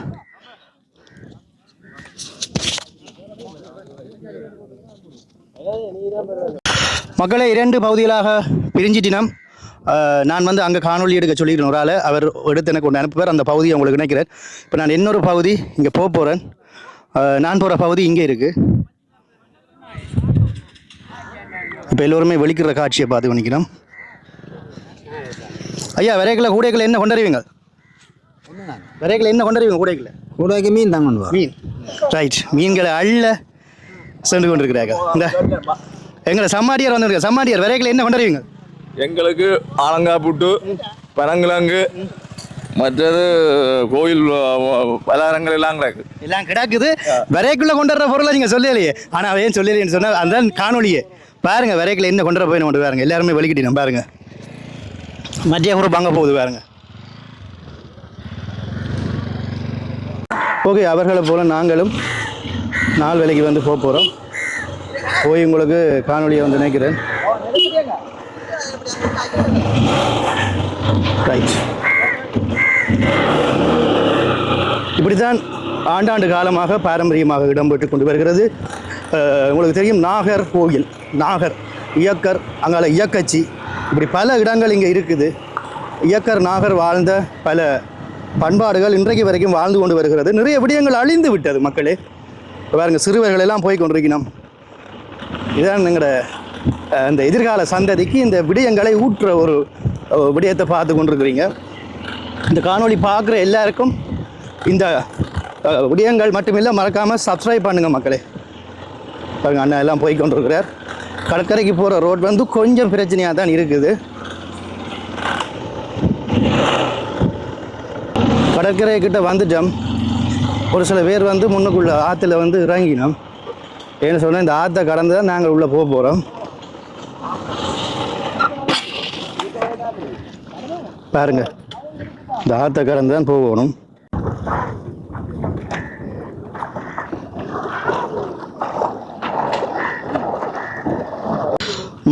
மக்களை 2 பகுதிகளாக பிரிஞ்சிட்டினம். நான் வந்து அங்கே காணொலி எடுக்க சொல்லிக்கிறேன். ஒரு ஆள் அவர் எடுத்து எனக்கு ஒன்று அனுப்புவார். அந்த பகுதியை உங்களுக்கு நினைக்கிறேன். இப்போ நான் இன்னொரு பகுதி இங்கே போக போகிறேன். நான் போகிற பகுதி இங்கே இருக்குது. இப்போ எல்லோருமே வெளிக்கிற காட்சியை பார்த்து நினைக்கிறோம். ஐயா விரைக்கில் கூடைகளை என்ன கொண்டறிவீங்க? விரைக்கில் என்ன கொண்டறிவீங்க? கூடைக்கு மீன் தான் கொண்டு மீன். ரைட். மீன்களை அள்ள சென்று கொண்டிருக்கிறாங்க. இந்த எங்களை சம்மாடியார் வந்துருக்க. சம்மாடியார் விரைக்கில் என்ன கொண்டறிவீங்க? எங்களுக்கு ஆலங்காய் புட்டு, பனங்கிழங்கு, மற்றது கோயில் பலகாரங்கள் எல்லாம் கிடக்குது. விரைக்குள்ள கொண்டு வர்ற பொருளை நீங்கள் சொல்லலையே. ஆனால் ஏன் சொல்லலையேன்னு சொன்னால் அந்த காணொலியே பாருங்கள். விரைக்கில் என்ன கொண்டு வர போய் நம்ம பாருங்கள். எல்லாருமே வெளிக்கிட்டோம் பாருங்கள். மத்திய கூட பங்க போகுது பாருங்க. ஓகே, அவர்களை போல் நாங்களும் நாள் வேலைக்கு வந்து போக போகிறோம். போய் உங்களுக்கு காணொலியை வந்து நினைக்கிறேன். ரைட். இப்படித்தான் ஆண்டாண்டு காலமாக பாரம்பரியமாக இடம்பெற்று கொண்டு வருகிறது. உங்களுக்கு தெரியும் நாகர் கோயில், நாகர் இயக்கர், அங்கால இயக்கச்சி, இப்படி பல இடங்கள் இங்கே இருக்குது. இயக்கர் நாகர் வாழ்ந்த பல பண்பாடுகள் இன்றைக்கு வரைக்கும் வாழ்ந்து கொண்டு வருகிறது. நிறைய விடயங்கள் அழிந்து விட்டது மக்களே. பாருங்க, சிறுவர்கள் எல்லாம் போய் கொண்டிருக்கணும். இதுதான் எங்களோட இந்த எதிர்கால சந்ததிக்கு இந்த விடயங்களை ஊற்ற ஒரு விடயத்தை பார்த்து கொண்டிருக்கிறீங்க. இந்த காணொளி பார்க்குற எல்லாருக்கும் இந்த விடயங்கள் மட்டுமில்லை, மறக்காமல் சப்ஸ்கிரைப் பண்ணுங்கள் மக்களே. பாருங்கள், அண்ணா எல்லாம் போய் கொண்டிருக்கிறார். கடற்கரைக்கு போகிற ரோட் வந்து கொஞ்சம் பிரச்சனையாக தான் இருக்குது. கடற்கரை கிட்ட வந்துட்டோம். ஒரு சில பேர் வந்து முன்னுக்குள்ள ஆற்றுல வந்து இறங்கினோம். ஏன்னு சொன்னால் இந்த ஆற்றை கடந்து தான் நாங்கள் உள்ளே போக போகிறோம். பாருங்க, இந்த ஆற்றை கடந்து தான் போகணும்.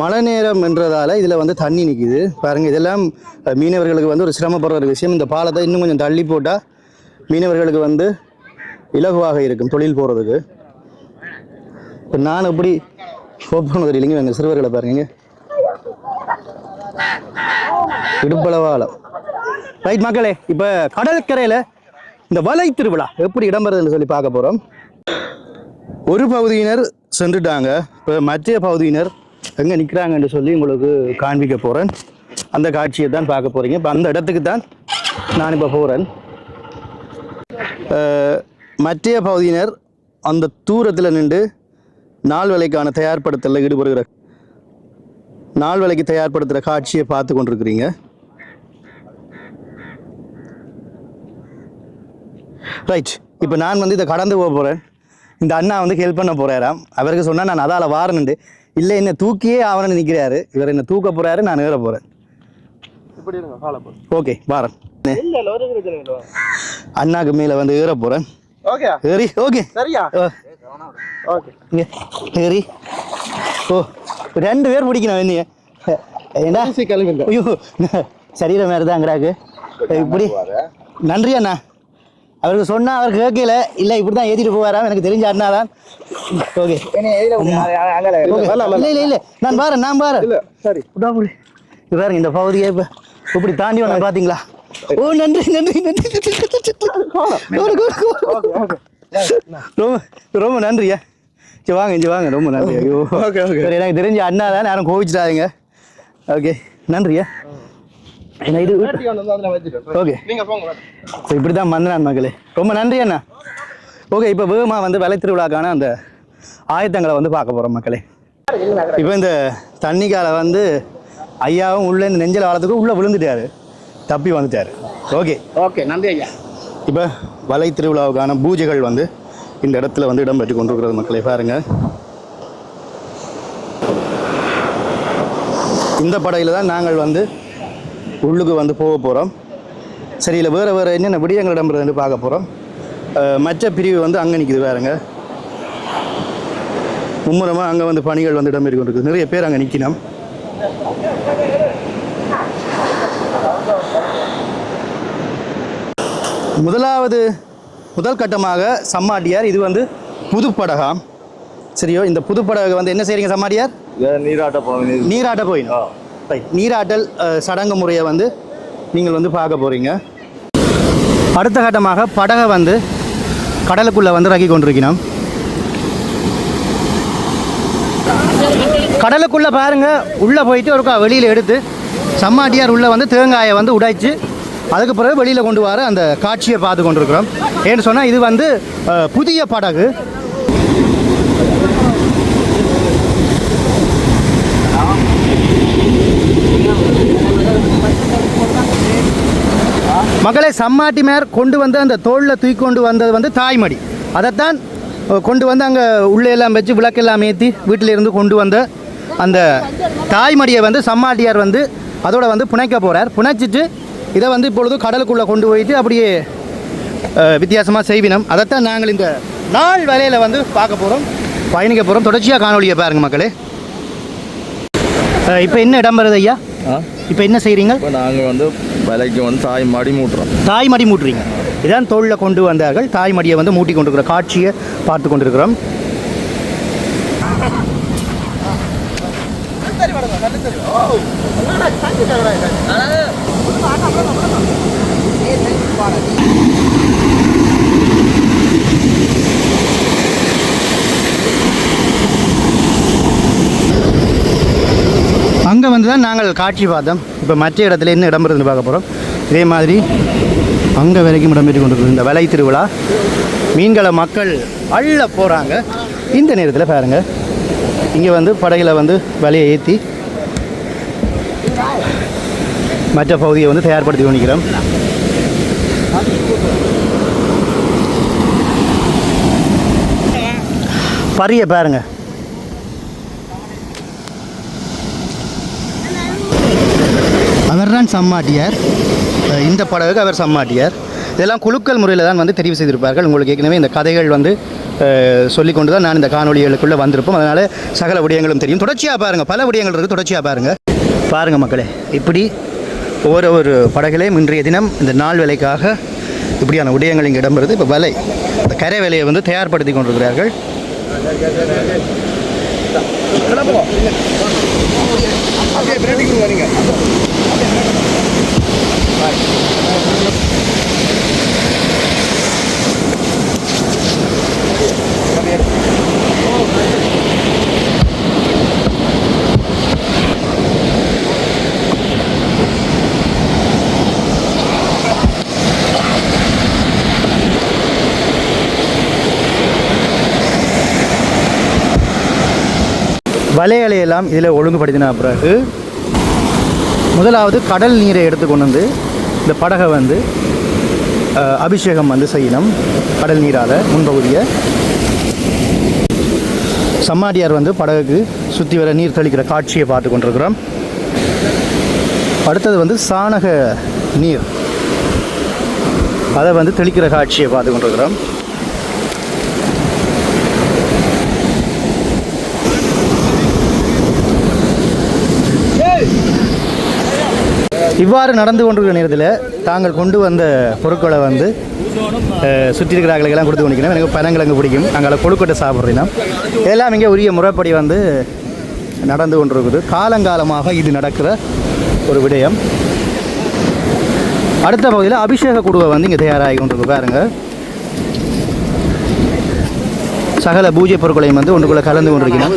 மழை நேரம் என்றதால இதில் வந்து தண்ணி நிற்கிது பாருங்கள். இதெல்லாம் மீனவர்களுக்கு வந்து ஒரு சிரமப்படுற ஒரு விஷயம். இந்த பாலத்தை இன்னும் கொஞ்சம் தள்ளி போட்டால் மீனவர்களுக்கு வந்து இலகுவாக இருக்கும் தொழில் போகிறதுக்கு. இப்போ நான் எப்படி போகணும் தெரியலைங்க. எங்கள் சிறுவர்களை பாருங்க. இடுப்பளவாலம். ரைட் மக்களே, இப்போ கடற்கரையில் இந்த வலை திருவிழா எப்படி இடம்பெறுதுன்னு சொல்லி பார்க்க போகிறோம். ஒரு பகுதியினர் சென்றுட்டாங்க, இப்போ மற்ற பகுதியினர் எங்கே நிற்கிறாங்கன்னு சொல்லி உங்களுக்கு காண்பிக்க போகிறேன். அந்த காட்சியை தான் பார்க்க போகிறீங்க. இப்போ அந்த இடத்துக்கு தான் நான் இப்போ போகிறேன். மற்ற பகுதியினர் அந்த தூரத்தில் நின்று நாள் வேலைக்கான தயார்படுத்தலில் ஈடுபடுகிற நாள் வேலைக்கு தயார்படுத்துகிற காட்சியை பார்த்து கொண்டிருக்கிறீங்க. ரைட், இப்போ நான் வந்து இதை கடந்து போக போகிறேன். இந்த அண்ணா வந்து ஹெல்ப் பண்ண போகிறாராம். அவருக்கு சொன்னால் நான் அதால் வாரணுண்டு, இல்லை என்னை தூக்கியே ஆவணன்னு நிற்கிறாரு. இவர் என்னை தூக்க போகிறாரு, நான் ஏற போகிறேன். Okay Warren. அண்ணாக்கு மேலே வந்து ஏற போகிறேன். ஏறி ஓகே சரியா ஏறி ஓ 2 பேர் பிடிக்கணும் என்னைய ஏண்டா ஐயோ சரீர மாதிரி தாங்கிறாக்கு இப்படி. நன்றி அண்ணா. அவருக்கு சொன்னால் அவர் கேட்கல, இல்லை இப்படி தான் ஏற்றிட்டு போவாராம். எனக்கு தெரிஞ்ச அண்ணா தான். ஓகே இல்லை இல்லை நான் பாரு சரி பாருங்க இந்த பகுதியை இப்போ இப்படி தாண்டி வந்தேன் பார்த்தீங்களா. ஓ நன்றி நன்றி நன்றி ரொம்ப ரொம்ப நன்றியா. சரி வாங்க இங்கே வாங்க, ரொம்ப நன்றி. ஐயோ சரி, எனக்கு தெரிஞ்ச அண்ணா தான், யாரும் கோவிச்சிட்டாங்க. ஓகே நன்றியா. இது ஓகே இப்படி தான் வந்தேன் மக்களே. ரொம்ப நன்றி அண்ணா. ஓகே, இப்போ வேகமாக வந்து வலை திருவிழாக்கான அந்த ஆயத்தங்களை வந்து பார்க்க போகிறோம் மக்களே. இப்போ இந்த தண்ணிக்கால வந்து ஐயாவும் உள்ளே இந்த நெஞ்சல் ஆழத்துக்கு உள்ளே விழுந்துட்டாரு, தப்பி வந்துட்டார். ஓகே ஓகே நன்றி ஐயா. இப்போ வலை திருவிழாவுக்கான பூஜைகள் வந்து இந்த இடத்துல வந்து இடம்பெற்று கொண்டிருக்கிறது மக்களே. பாருங்க, இந்த படையில் தான் நாங்கள் வந்து உள்ளுக்கு வந்து போக போகிறோம். சரி, இல்லை வேறு வேறு என்னென்ன விடயங்கள் இடம்பெறுதுன்னு பார்க்க போகிறோம். மற்ற பிரிவு வந்து அங்கே நிற்கிது பாருங்க, மும்முரமாக அங்கே வந்து பணிகள் வந்து இடம்பெற்று கொண்டிருக்குது. நிறைய பேர் அங்கே நிற்கணும். முதல் கட்டமாக சம்மாட்டியார், இது வந்து புதுப்படகாம். சரியோ, இந்த புதுப்படகை வந்து என்ன செய்றீங்க சம்மாட்டியார்? நீராட்ட போயிடும். ரைட், நீராட்டல் சடங்கு முறையை வந்து நீங்கள் வந்து பார்க்க போகிறீங்க. அடுத்த கட்டமாக படகை வந்து கடலுக்குள்ளே வந்து இறக்கி கொண்டிருக்கணும். கடலுக்குள்ளே பாருங்கள், உள்ளே போயிட்டு ஒரு வெளியில் எடுத்து சம்மாட்டியார் உள்ளே வந்து தேங்காயை வந்து உடைச்சு அதுக்கு பிறகு வெளியில் கொண்டு வர அந்த காட்சியை பார்த்து கொண்டிருக்கிறோம். ஏன்னு சொன்னால் இது வந்து புதிய படகு. மக்களை சம்மாட்டி மேர் கொண்டு வந்து அந்த தோளில் தூக்கி கொண்டு வந்தது வந்து தாய்மடி. அதைத்தான் கொண்டு வந்து அங்கே உள்ளே எல்லாம் வச்சு விளக்கெல்லாம் ஏற்றி வீட்டில் இருந்து கொண்டு வந்த அந்த தாய்மடியை வந்து சம்மாட்டியார் வந்து அதோட வந்து புனைக்க போகிறார். புனைச்சிட்டு இதை வந்து இப்பொழுது கடலுக்குள்ளே கொண்டு போயிட்டு அப்படியே வித்தியாசமாக செய்வினம். அதைத்தான் நாங்கள் இந்த நாள் வேலையில் வந்து பார்க்க போகிறோம், பயணிக்க போகிறோம். தொடர்ச்சியாக காணொலியை பாருங்கள் மக்களே. இப்போ என்ன இடம் வருது ஐயா? இப்போ என்ன செய்கிறீங்க? இப்போ நாங்கள் வந்து விலைக்கு வந்து தாய்மடி மூட்டுறோம். தாய்மடி மூட்டுறீங்க. இதான் தோளில் கொண்டு வந்தார்கள். தாய்மடியை வந்து மூட்டி கொண்டிருக்கிற காட்சியை பார்த்து கொண்டிருக்கிறோம். அங்கே வந்து தான் நாங்கள் காட்சி பார்த்தோம். இப்போ மற்ற இடத்துல என்ன இடம் இருக்குதுன்னு பார்க்க போகிறோம். இதே மாதிரி அங்கே வரைக்கும் இடம்பெற்று கொண்டிருக்குது இந்த வலை திருவிழா. மீன்களை மக்கள் அள்ள போகிறாங்க. இந்த நேரத்தில் பாருங்கள், இங்கே வந்து படகுல வந்து வலையை ஏற்றி மற்ற பகுதியை வந்து தயார்படுத்தி கொண்டிருக்கிறோம். பரிய பாருங்கள், அவர் தான் சம்மாட்டியார். இந்த படகுக்கு அவர் சம்மாட்டியார். இதெல்லாம் குலுக்கல் முறையில் தான் வந்து தெரிவு செய்திருப்பார்கள். உங்களுக்கு ஏற்கனவே இந்த கதைகள் வந்து சொல்லிக்கொண்டு தான் நான் இந்த காணொலிகளுக்குள்ளே வந்திருப்போம். அதனால் சகல விடயங்களும் தெரியும். தொடர்ச்சியாக பாருங்கள், பல விடயங்கள் இருக்குது. தொடர்ச்சியாக பாருங்கள் மக்களே. இப்படி ஒவ்வொரு படகுலையும் இன்றைய தினம் இந்த நாள் வேலைக்காக இப்படியான விடயங்கள் இங்கே இடம்பெறுது. இப்போ வலை, இந்த கரை வேலையை வந்து தயார்படுத்தி கொண்டிருக்கிறார்கள். வலையலையெல்லாம் இதில் ஒழுங்குபடுத்தின பிறகு முதலாவது கடல் நீரை எடுத்து கொண்டு வந்து இந்த படகை வந்து அபிஷேகம் வந்து செய்யணும். கடல் நீரால் முன்பகுதியை சம்மாடியார் வந்து படகுக்கு சுற்றி வர நீர் தெளிக்கிற காட்சியை பார்த்து கொண்டிருக்கிறோம். அடுத்தது வந்து சாணக நீர், அதை வந்து தெளிக்கிற காட்சியை பார்த்து கொண்டிருக்கிறோம். இவ்வாறு நடந்து கொண்டிருக்கிற நேரத்தில் தாங்கள் கொண்டு வந்த பொருட்களை வந்து சுற்றி இருக்கிறார்களுக்கெல்லாம் கொடுத்து கொண்டிருக்கணும். எனக்கு பனங்கிழங்கு பிடிக்கும், நாங்கள் கொழுக்கட்டை சாப்பிட்றோம். இதெல்லாம் இங்கே உரிய முறைப்படி வந்து நடந்து கொண்டிருக்குது. காலங்காலமாக இது நடக்கிற ஒரு விடயம். அடுத்த பகுதியில் அபிஷேக குடுவை வந்து இங்கே தயாராகி கொண்டிருக்கு. பாருங்க, சகல பூஜை பொருட்களையும் வந்து ஒன்றுக்குள்ளே கலந்து கொண்டிருக்கணும்.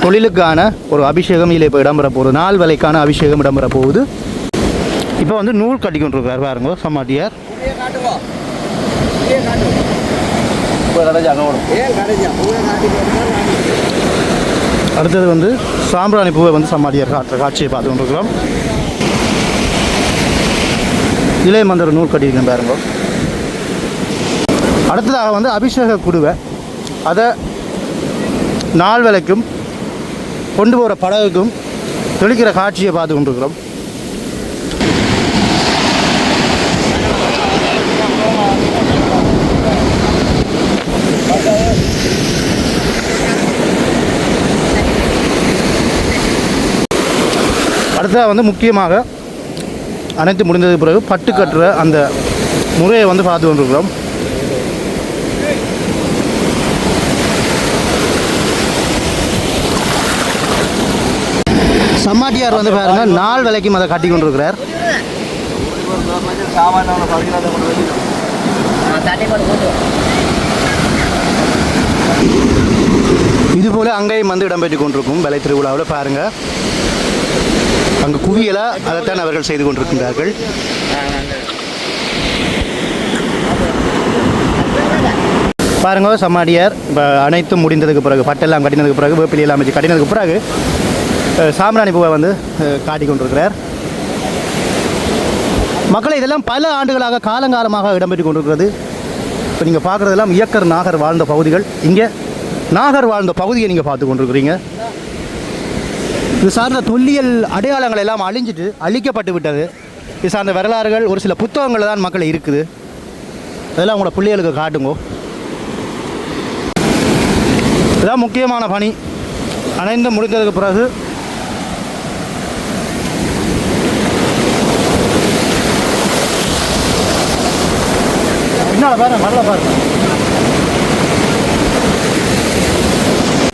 தொழிலுக்கான ஒரு அபிஷேகம் இதில் இப்போ இடம்பெற போகுது. நாள் வேலைக்கான அபிஷேகம் இடம்பெற போகுது. இப்போ வந்து நூல் கட்டி கொண்டிருக்கார் பாருங்க சம்மாட்டியார். அடுத்தது வந்து சாம்பிராணி பூவை வந்து சம்மாட்டியார் காட்டுற காட்சியை பார்த்து கொண்டிருக்கிறோம். இளைய மந்திர நூல் கட்டியிருக்கேன் பாருங்க. அடுத்ததாக வந்து அபிஷேக குடுவை, அதை நாள் வேலைக்கும் கொண்டு போகிற படகுக்கும் தெளிக்கிற காட்சியை பார்த்து கொண்டிருக்கிறோம். அடுத்ததாக வந்து முக்கியமாக அனைத்து முடிந்ததுக்கு பிறகு பட்டு கட்டுற அந்த முறையை வந்து பார்த்து கொண்டிருக்கிறோம். சம்மாட்டியார் வந்து பாருங்க நாள் விலைக்கும் அதை கட்டி கொண்டிருக்கிறார். இதுபோல அங்கேயும் வந்து இடம்பெற்று கொண்டிருக்கும் வேலை திருவிழாவில் பாருங்க. அங்கு குவியலை அதைத்தான் அவர்கள் செய்து கொண்டிருக்கின்றார்கள். பாருங்க, சம்மாடியார் இப்போ அனைத்தும் முடிந்ததுக்கு பிறகு, பட்டெல்லாம் கட்டினதுக்கு பிறகு, வேப்பிலையெல்லாம் அமைச்சு கட்டினதுக்கு பிறகு சாம்பிராணி பூவை வந்து காட்டி கொண்டிருக்கிறார். மக்களை இதெல்லாம் பல ஆண்டுகளாக காலங்காலமாக இடம்பெற்று கொண்டிருக்கிறது. இப்போ நீங்கள் பார்க்குறதெல்லாம் இயக்கர் நாகர் வாழ்ந்த பகுதிகள். இங்கே நாகர் வாழ்ந்த பகுதியை நீங்கள் பார்த்து கொண்டிருக்கிறீங்க. இது சார்ந்த தொல்லியல் அடையாளங்கள் எல்லாம் அழிக்கப்பட்டு விட்டது. இது சார்ந்த வரலாறுகள் ஒரு சில புத்தகங்கள் தான் மக்கள் இருக்குது. அதெல்லாம் உங்களோட பிள்ளைகளுக்கு காட்டுங்கோ. இதுதான் முக்கியமான பணி. அனைந்து முடிந்ததுக்கு பிறகு பின்னால் பாருங்க, நல்லா பாருங்க.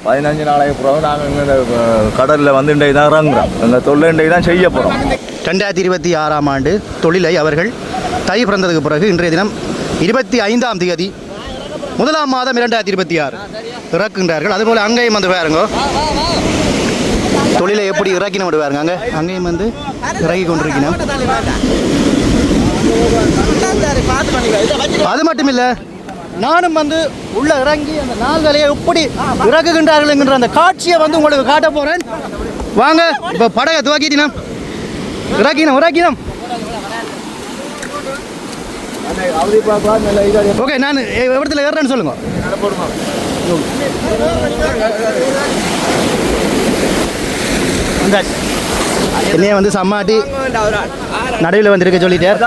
15 நாளைக்கு பிறகு நாங்கள் இங்கே கடலில் வந்து இன்றைக்கு தான் இறங்குறோம். எங்கள் தொழிலை இன்றைக்கு தான் செய்ய போகிறோம். 2026ஆம் ஆண்டு தொழிலை அவர்கள் தை பிறந்ததுக்கு பிறகு இன்றைய தினம் 25ஆம் தேதி 1ஆம் மாதம் 2026 இறக்குகின்றார்கள். அதுபோல் அங்கேயும் வந்து பாருங்க தொழிலை எப்படி இறக்கின விட்டு பாருங்க. அங்கேயும் வந்து இறக்கி கொண்டிருக்கணும். அது மட்டும் இல்லை, நானும் வந்து உள்ள இறங்கி அந்த நாள் வேலையை எப்படி இறக்குகின்றார்கள் என்கின்ற அந்த காட்சியை வந்து உங்களுக்கு காட்ட போகிறேன். வாங்க, இப்போ படகை துவக்கிட்டினோம், இறக்கினோம். ஓகே, நான் இடத்துல ஏறேன்னு சொல்லுங்க. என்னைய வந்து சம்மாட்டி நடுவில் வந்துருக்க சொல்லிட்டார்.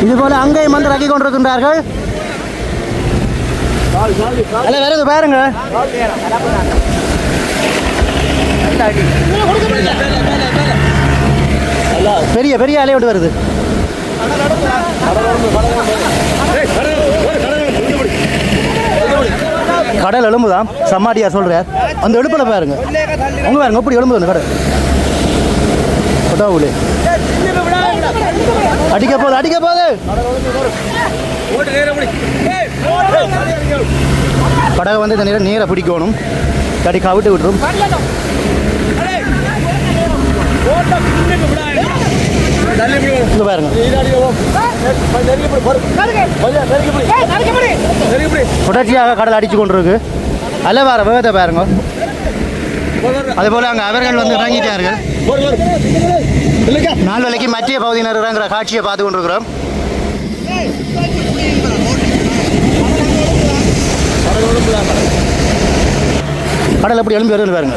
இது போல அங்கேயும் வந்து இறக்கி கொண்டிருக்கின்றார்கள். வருது பாருங்க. பெரிய பெரிய அலை விட்டு வருது. கடல் எலும்புதான் சம்மாடியார் சொல்றார். அந்த எழுப்புல பாருங்க, அவங்க பாருங்க எப்படி எலும்புது அந்த கடல். கொட்டாவுலே அடிக்க போகுது, அடிக்க போகுது. படகு வந்து இந்த நேரம் நேராக பிடிக்கணும், கடி கவிட்டு விட்டுரும். இங்க பாருங்க, தொடர்ச்சியாக கடல் அடிச்சு கொண்டிருக்கு. அல்ல வேற வேகத்தை பாருங்க. அதுபோல அங்கே அவர்கள் வந்து இறங்கிட்டார்கள். நாள் வேலைக்கு மத்திய பகுதியினர் இறங்குற காட்சியை பார்த்து கொண்டிருக்கிறோம். கடல் எப்படி எழும்பி வருது பாருங்க.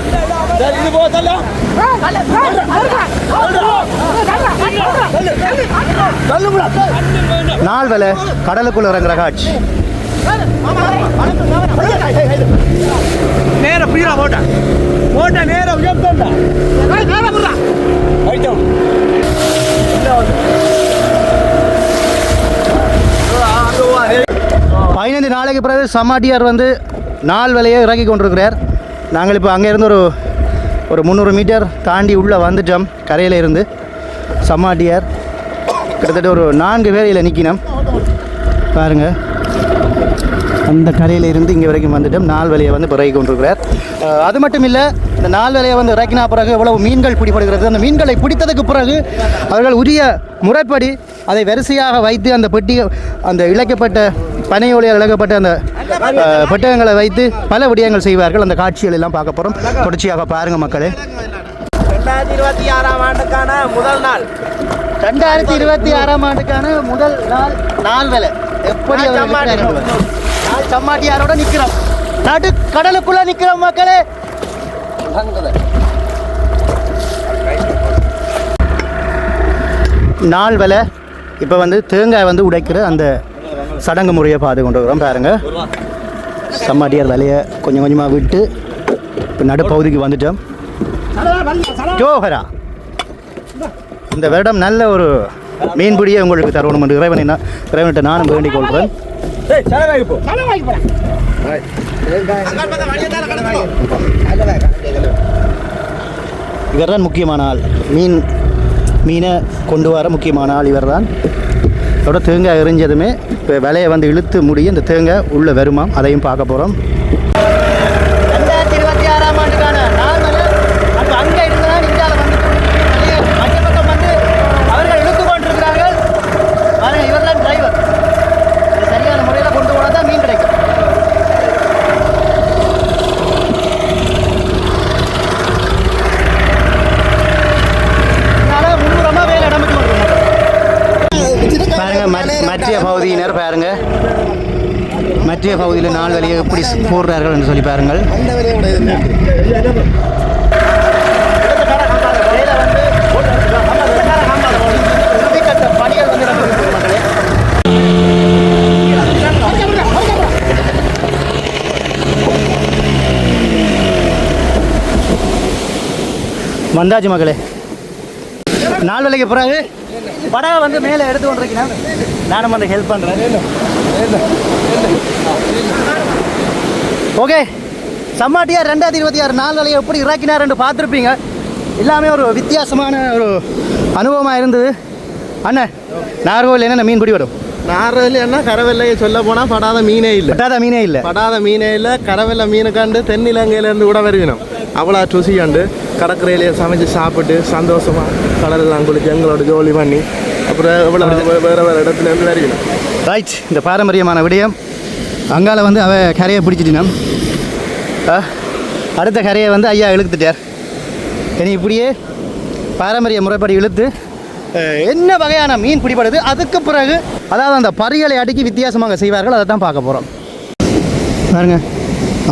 நாள் வேலை கடலுக்குள்ள இறங்குற காட்சி. நேர பீரா போட்டா போட்டா நேர உயர்த்தா 15 நாளைக்கு பிறகு சம்மாட்டியார் வந்து நாள் வேலையை இறக்கி கொண்டிருக்கிறார். நாங்கள் இப்போ அங்கேருந்து ஒரு 300 மீட்டர் தாண்டி உள்ளே வந்துட்டோம். கரையில் இருந்து சம்மாட்டியார் கிட்டத்தட்ட ஒரு 4 பேர் இதில் நிற்கினோம் பாருங்கள். அந்த கரையில் இருந்து இங்கே வரைக்கும் வந்துட்டோம். நாள் வேலையை வந்து இறக்கி கொண்டிருக்கிறார். அது மட்டும் இல்லை, இந்த நாள் வேலையை வந்து இறக்கினா பிறகு எவ்வளவு மீன்கள் பிடிப்படுகிறது. அந்த மீன்களை பிடித்ததுக்கு பிறகு அவர்கள் உரிய முறைப்படி அதை வரிசையாக வைத்து அந்த பெட்டி, அந்த இழைக்கப்பட்ட பனையோலியால் இழக்கப்பட்ட அந்த பெட்டகங்களை வைத்து பல விடயங்கள் செய்வார்கள். அந்த காட்சிகள் எல்லாம் பார்க்க போகிறோம். தொடர்ச்சியாக பாருங்கள் மக்களே. 2026 ஆண்டுக்கான முதல் நாள், 2026 ஆண்டுக்கான முதல் நாள் நாள் வேலை எப்படி சம்மாட்டியாரோட நிற்கிறோம். நடு கடலுக்குள்ள நிற்கிறோம் மக்களே. நாள் வேலை இப்போ வந்து தேங்காய் வந்து உடைக்கிற அந்த சடங்கு முறையை பார்த்து கொண்டு வரோம் பாருங்க. சம்மாட்டியார் வேலையை கொஞ்சம் கொஞ்சமாக விட்டு இப்போ நடுப்பகுதிக்கு வந்துட்டோம். ஜோஹரா, இந்த வருடம் நல்ல ஒரு மீன்பிடியை உங்களுக்கு தரணும் என்று இறைவன்கிட்ட நானும் வேண்டிக் கொள்கிறேன். இவர் தான் முக்கியமான ஆள். மீனை கொண்டு வர முக்கியமான ஆள் இவர் தான். அதோட தேங்காய் எறிஞ்சதுமே இப்போ விலையை வந்து இழுத்து முடியும். இந்த தேங்காய் உள்ளே வருமா, அதையும் பார்க்க போகிறோம். 2026 ஆண்டுக்கான நாள் வேலை அப்போ அங்கே இருந்துதான் இந்தியாவில் வந்து மற்ற பக்கம் வந்து அவர்கள் இழுத்து கொண்டிருக்கிறார்கள். பாருங்கள், இவர் தான் டிரைவர். சரியான முறையில் கொண்டு போனால் தான் மீன் கிடைக்கும். மத்திய பகுதியினர் பாருங்க, மத்திய பகுதியில் நாள் வேலையை எப்படி போடுறார்கள் என்று சொல்லி பாருங்கள். வந்தாச்சு மகளே. நாள் வேலைக்கு பிறகு படகை வந்து மேலே எடுத்து கொண்டிருக்கிறேன். நானும் வந்து ஹெல்ப் பண்ணுறேன். ஓகே, சம்மாட்டியார் 2026 நாள் வேலையை எப்படி இறக்கினார் என்று பார்த்துருப்பீங்க. எல்லாமே ஒரு வித்தியாசமான ஒரு அனுபவமாக இருந்தது. அண்ணன், நாகர்கோவில் என்னென்ன மீன் பிடி வரும்? நாகர்கோவில் என்ன கரவெல்லையை சொல்ல போனால் படாத மீனே இல்லை. படாத மீனே இல்லை. கரவெல்லை மீனை கண்டு தென்னிலங்கையிலேருந்து கூட வருவினோம். அவ்வளோ ருசி கண்டு கடற்கரையிலேயே சமைச்சு சாப்பிட்டு சந்தோஷமாக கடலெல்லாம் குளிச்சு எங்களோட ஜோலி பண்ணி அப்புறம் எவ்வளோ வேறு வேறு இடத்துலேருந்து வருவினோம். ரைட், இந்த பாரம்பரியமான விடயம். அங்கால வந்து அவ கரையை பிடிச்சிட்டினோம். அடுத்த கரையை வந்து ஐயா இழுத்துட்டார். இனி இப்படியே பாரம்பரிய முறைப்படி இழுத்து என்ன வகையான மீன் பிடிப்படுது, அதுக்கு பிறகு அதாவது அந்த பறிகளை அடுக்கி வித்தியாசமாக செய்வார்கள். அதை தான் பார்க்க போகிறோம். பாருங்க,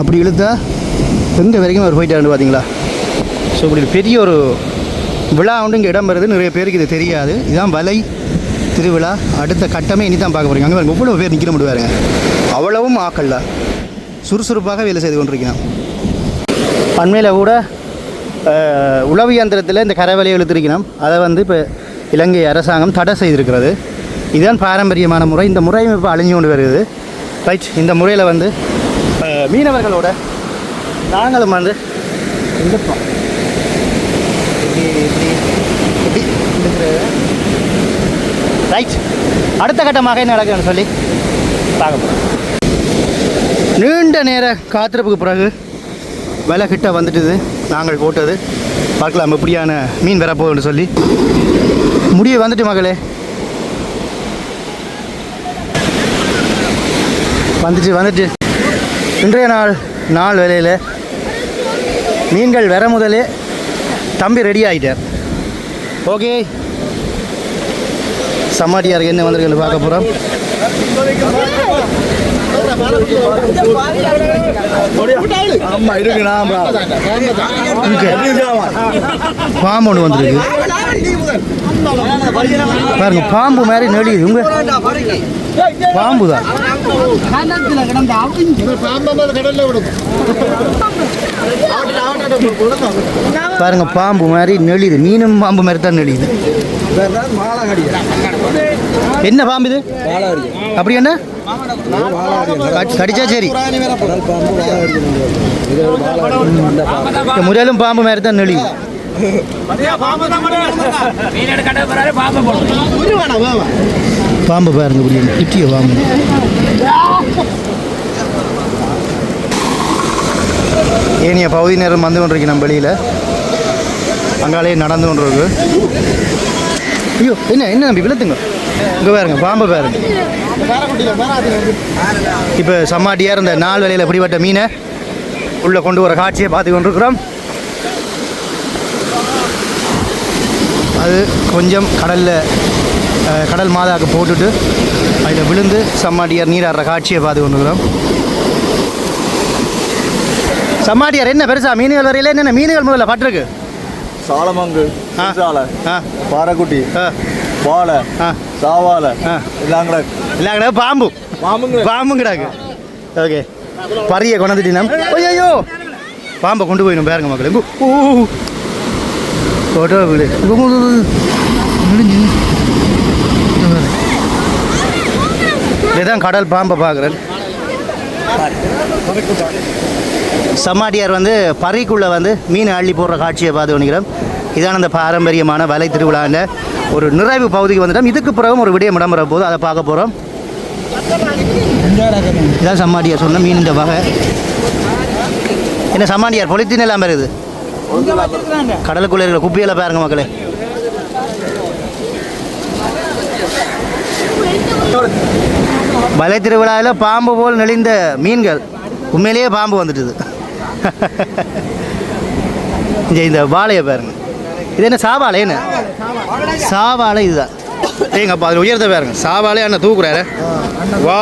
அப்படி இழுத்தா எங்கே வரைக்கும் அவர் போயிட்டாரு பார்த்தீங்களா? ஸோ இப்படி பெரிய ஒரு விழா ஒன்று இங்கே இடம் வருது. நிறைய பேருக்கு இது தெரியாது. இதுதான் வலை திருவிழா. அடுத்த கட்டமே இனி தான் பார்க்க போகிறீங்க. அங்கே பாருங்க, எவ்வளோ பேர் நிற்கிற முடிவாருங்க. அவ்வளவும் ஆக்கல்ல சுறுசுறுப்பாக வேலை செய்து கொண்டிருக்கிறான். அண்மையில் கூட உளவு இயந்திரத்தில் இந்த கரவலையை இழுத்திருக்கணும். அதை வந்து இப்போ இலங்கை அரசாங்கம் தடை செய்திருக்கிறது. இதுதான் பாரம்பரியமான முறை. இந்த முறையும் இப்போ அழிஞ்சு கொண்டு வருகிறது. ரைட், இந்த முறையில் வந்து மீனவர்களோட நாங்களும் வந்து ரைட், அடுத்த கட்டமாக என்ன நடக்குதுன்னு சொல்லி பார்க்க போகிறோம். நீண்ட நேர காத்திருப்புக்கு பிறகு விலை கிட்ட வந்துட்டுது. நாங்கள் போட்டது பார்க்கலாம் எப்படியான மீன் வரப்போகுதுன்னு சொல்லி. முடிய வந்துட்டு மகளே, வந்துட்டு இன்றைய நாள் வேலையில் மீன்கள் வர முதலே தம்பி ரெடி ஆகிட்டார். ஓகே, சமாட்டியாருக்கு என்ன வந்திருக்குன்னு பார்க்க போகிறோம். பாம்பு ஒன்று வந்துருக்கு பாருங்க, பாம்பு மாதிரி நெளியுது. உங்க பாம்பு தான் பாருங்க, பாம்பு மாதிரி நெளியுது. மீனும் பாம்பு மாதிரி தான் நெளியுது. என்ன பாம்பு இது? அப்படி என்ன கடிச்சா சரி, முறையிலும் பாம்பு மாதிரி தான் நெளியுது. பாம்பு பாருங்க, புரியுது கிட்டிய பாம்பு. ஏனிய பகுதி நேரம் வந்து கொண்டிருக்கு. நம்ம வெளியில் அங்காலே நடந்து கொண்டிருக்கு. ஐயோ, என்ன நம்பி விழுத்துங்க. இங்கே பாருங்க, பாம்பை பாருங்க. இப்போ சம்மாட்டியார் இந்த நாள் வேலையில் பிடிபட்ட மீனை உள்ளே கொண்டு வர காட்சியை பார்த்து கொண்டிருக்கிறோம். அது கொஞ்சம் கடல் மாதாக்கு போட்டுட்டு அதில் விழுந்து சம்மாட்டியார் நீராடுற காட்சியை பார்த்து கொண்டிருக்கிறோம். சம்மாட்டியார் என்ன பெருசா மீன்கள் வரையில என்னென்ன மீன்கள் முதல்ல பட்டிருக்கு? சாலமங்கு, பாறைக்குட்டி, வாழை, சாவாலை, பாம்பு கிடாக்கு. ஓகே, பறியை கொண்டுட்டினம். ஐயோ, பாம்பை கொண்டு போயிடும் பாருங்க மக்களே. ஃபோட்டோ வீடு இதுதான் கடல் பாம்பை பார்க்குறேன். சம்மாட்டியார் வந்து பறிக்குள்ளே வந்து மீன் அள்ளி போடுற காட்சியை பார்த்து பண்ணிக்கிறோம். இதான அந்த பாரம்பரியமான வலை திருவிழாண்ட ஒரு நிறைவு பகுதிக்கு வந்துட்டோம். இதுக்கு பிறகும் ஒரு விடயம் இடம்பெற போது அதை பார்க்க போகிறோம். இதான் சம்மாட்டியார் சொன்ன மீன் இந்த வகை. என்ன சம்மாட்டியார் பொலித்தீன் எல்லாம் வருது. கடலுக்குள்ளே இருக்கிற குப்பியில் பாருங்க மக்களே. வலை திருவிழாவில் பாம்பு போல் நெளிந்த மீன்கள், உண்மையிலேயே பாம்பு வந்துட்டுது. இந்த வாழையை பாருங்க, இது என்ன சாவாழை? என்ன சாவாழை? இதுதான் ஏங்கப்பா, அதில் உயர்த்த பாருங்க. சாவாழை அண்ணன் தூக்குறாரு. வா,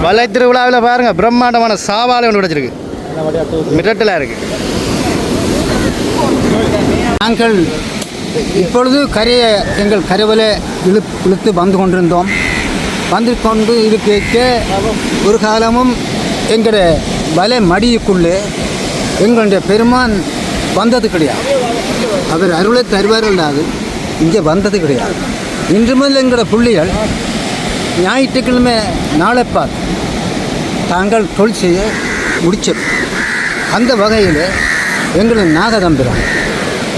வலை திருவிழாவில் பாருங்க, பிரம்மாண்டமான சாவாழை ஒன்று கிடச்சிருக்கு. மிரட்டலாக இருக்கு. நாங்கள் இப்பொழுது கரையை எங்கள் கரைவலை இழுத்து வந்து கொண்டிருந்தோம். வந்து கொண்டு இருக்க ஒரு காலமும் எங்களோட வலை மடியுக்குள்ளே எங்களுடைய பெருமான் வந்தது கிடையாது. அவர் அருளை தருவார்கள், இங்கே வந்தது கிடையாது. இன்று முதல் எங்களோட பிள்ளைகள் ஞாயிற்றுக்கிழமை நாளை பார்த்து தாங்கள் தொழில் செய்ய முடிச்சது. அந்த வகையில் எங்களை நாகதம்பிரான்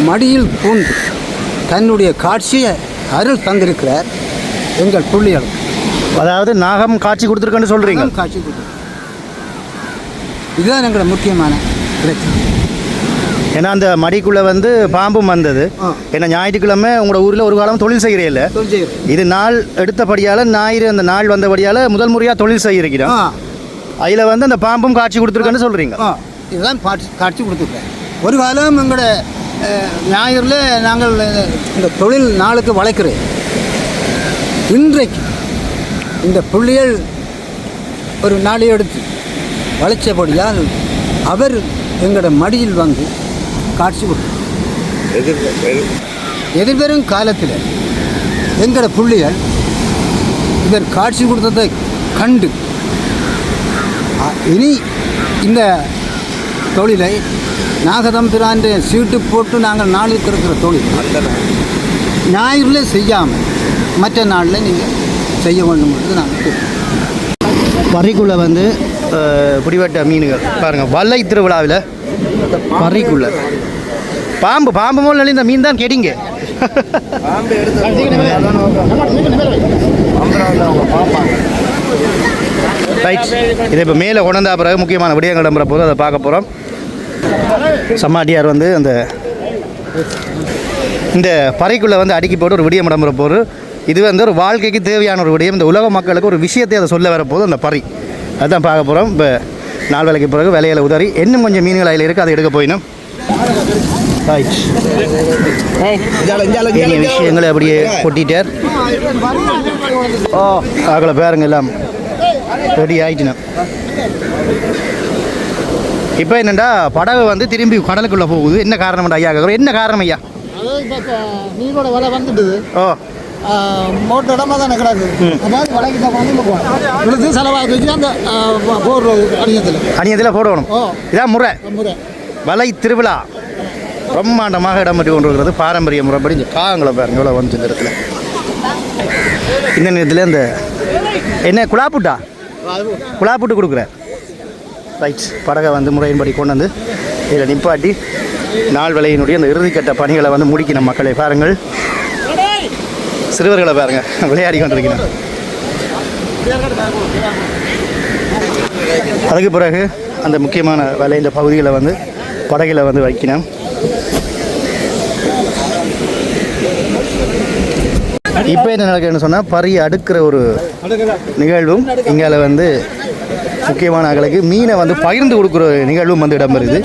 மடியில் பூண்டு தன்னுடைய காட்சியை அருள் தந்திருக்கிறார் எங்கள் பிள்ளைகள். அதாவது நாகம் காட்சி கொடுத்துருக்கேன்னு சொல்கிறீங்க? காட்சி கொடுத்து, இதுதான் எங்களோட முக்கியமான பிரச்சனை. ஏன்னா அந்த மடிக்குள்ளே வந்து பாம்பும் வந்தது. ஏன்னா ஞாயிற்றுக்கிழமை உங்களோட ஊரில் ஒரு காலம் தொழில் செய்கிறே இல்லை. இது நாள் எடுத்தபடியால் ஞாயிறு அந்த நாள் வந்தபடியால் முதல் முறையாக தொழில் செய்கிறோம். அதில் வந்து அந்த பாம்பும் காட்சி கொடுத்துருக்கேன்னு சொல்கிறீங்க? இதுதான் காட்சி கொடுத்துருக்கேன். ஒரு காலம் எங்களோட ஞாயிறில் நாங்கள் இந்த தொழில் நாளுக்கு வளைக்கிறோம். இன்றைக்கு இந்த புள்ளிகள் ஒரு நாளை எடுத்து வளைச்சபடியால் அவர் எங்களோட மடியில் வந்து காட்சி கொடுத்தார். எதிர்வரும் காலத்தில் எங்களோட புள்ளிகள் இவர் காட்சி கொடுத்ததை கண்டு இனி இந்த தொழிலை நாகதம்பிரான் சீட்டு போட்டு நாங்கள் நாளுக்கு இருக்கிற தொழில் ஞாயிறில் செய்யாமல் மற்ற நாளில் நீங்கள் செய்ய வேண்டும் என்று நாங்கள் பறிக்குள்ளே வந்து பிடிபட்ட மீன்கள் பாருங்கள் வலை திருவிழாவில் பறிக்குள்ள பாம்பு மூலம் இந்த மீன் தான் கெடிங்க ரைட். இதை இப்போ மேலே கொண்டா பிறகு முக்கியமான விடயங்கள் நம்புற போது அதை பார்க்க போகிறோம். சம்மாட்டியார் வந்து அந்த இந்த பறைக்குள்ளே வந்து அடுக்கி போட்டு ஒரு விடயம் நம்புற போது இது வந்து ஒரு வாழ்க்கைக்கு தேவையான ஒரு விடயம். இந்த உலக மக்களுக்கு ஒரு விஷயத்தை அதை சொல்ல வரப்போது அந்த பறை அதுதான் பார்க்க போகிறோம். இப்போ 4 வேளைக்கு பிறகு விலையில உதறி இன்னும் கொஞ்சம் மீன்கள் அதில் இருக்குது, அதை எடுக்க போயினோம். விஷயங்களை அப்படியே கொட்டிட்டார். ஆகலை பேருங்க எல்லாம் ரெடி ஆயிட்டுனா. இப்போ என்னென்னா படகு வந்து திரும்பி கடலுக்குள்ளே போகுது. என்ன காரணம் ஐயா கேட்குறோம்? என்ன காரணம் ஐயா? மீனோட விலை வந்துட்டு ஓ மோட்டர் இடமா தானே கிடக்குது. அதாவது வலைக்கு இழுத்து செலவாக வச்சு அந்த போடுறது அணியத்தில் போடணும். இதான் முறை. வலை திருவிழா பிரம்மாண்டமாக இடம்பெற்று கொண்டிருக்கிறது. பாரம்பரிய முறைப்படி இந்த காகங்களை பாருங்க எவ்வளோ வந்து இந்த இடத்துல. இந்த நேரத்தில் இந்த என்ன குழாப்புட்டு கொடுக்குறேன். ரைட். படகை வந்து முறையின்படி கொண்டு வந்து இதில் நிப்பாட்டி 4 வேளையினுடைய அந்த இறுதிக்கட்ட பணிகளை வந்து முடிக்கணும். மக்களை பாருங்கள், சிறுவர்களை பாருங்க விளையாடி கொண்டிருக்கணும். அதுக்கு பிறகு அந்த முக்கியமான வேலை பகுதிகளை வந்து படகில் வந்து வைக்கணும். இப்போ என்ன நடக்குதுன்னு சொன்னால் பறி அடுக்கிற ஒரு நிகழ்வும் இங்கால வந்து முக்கியமான ஆட்களுக்கு மீனை வந்து பகிர்ந்து கொடுக்குற நிகழ்வும் வந்து இடம்பெறுது.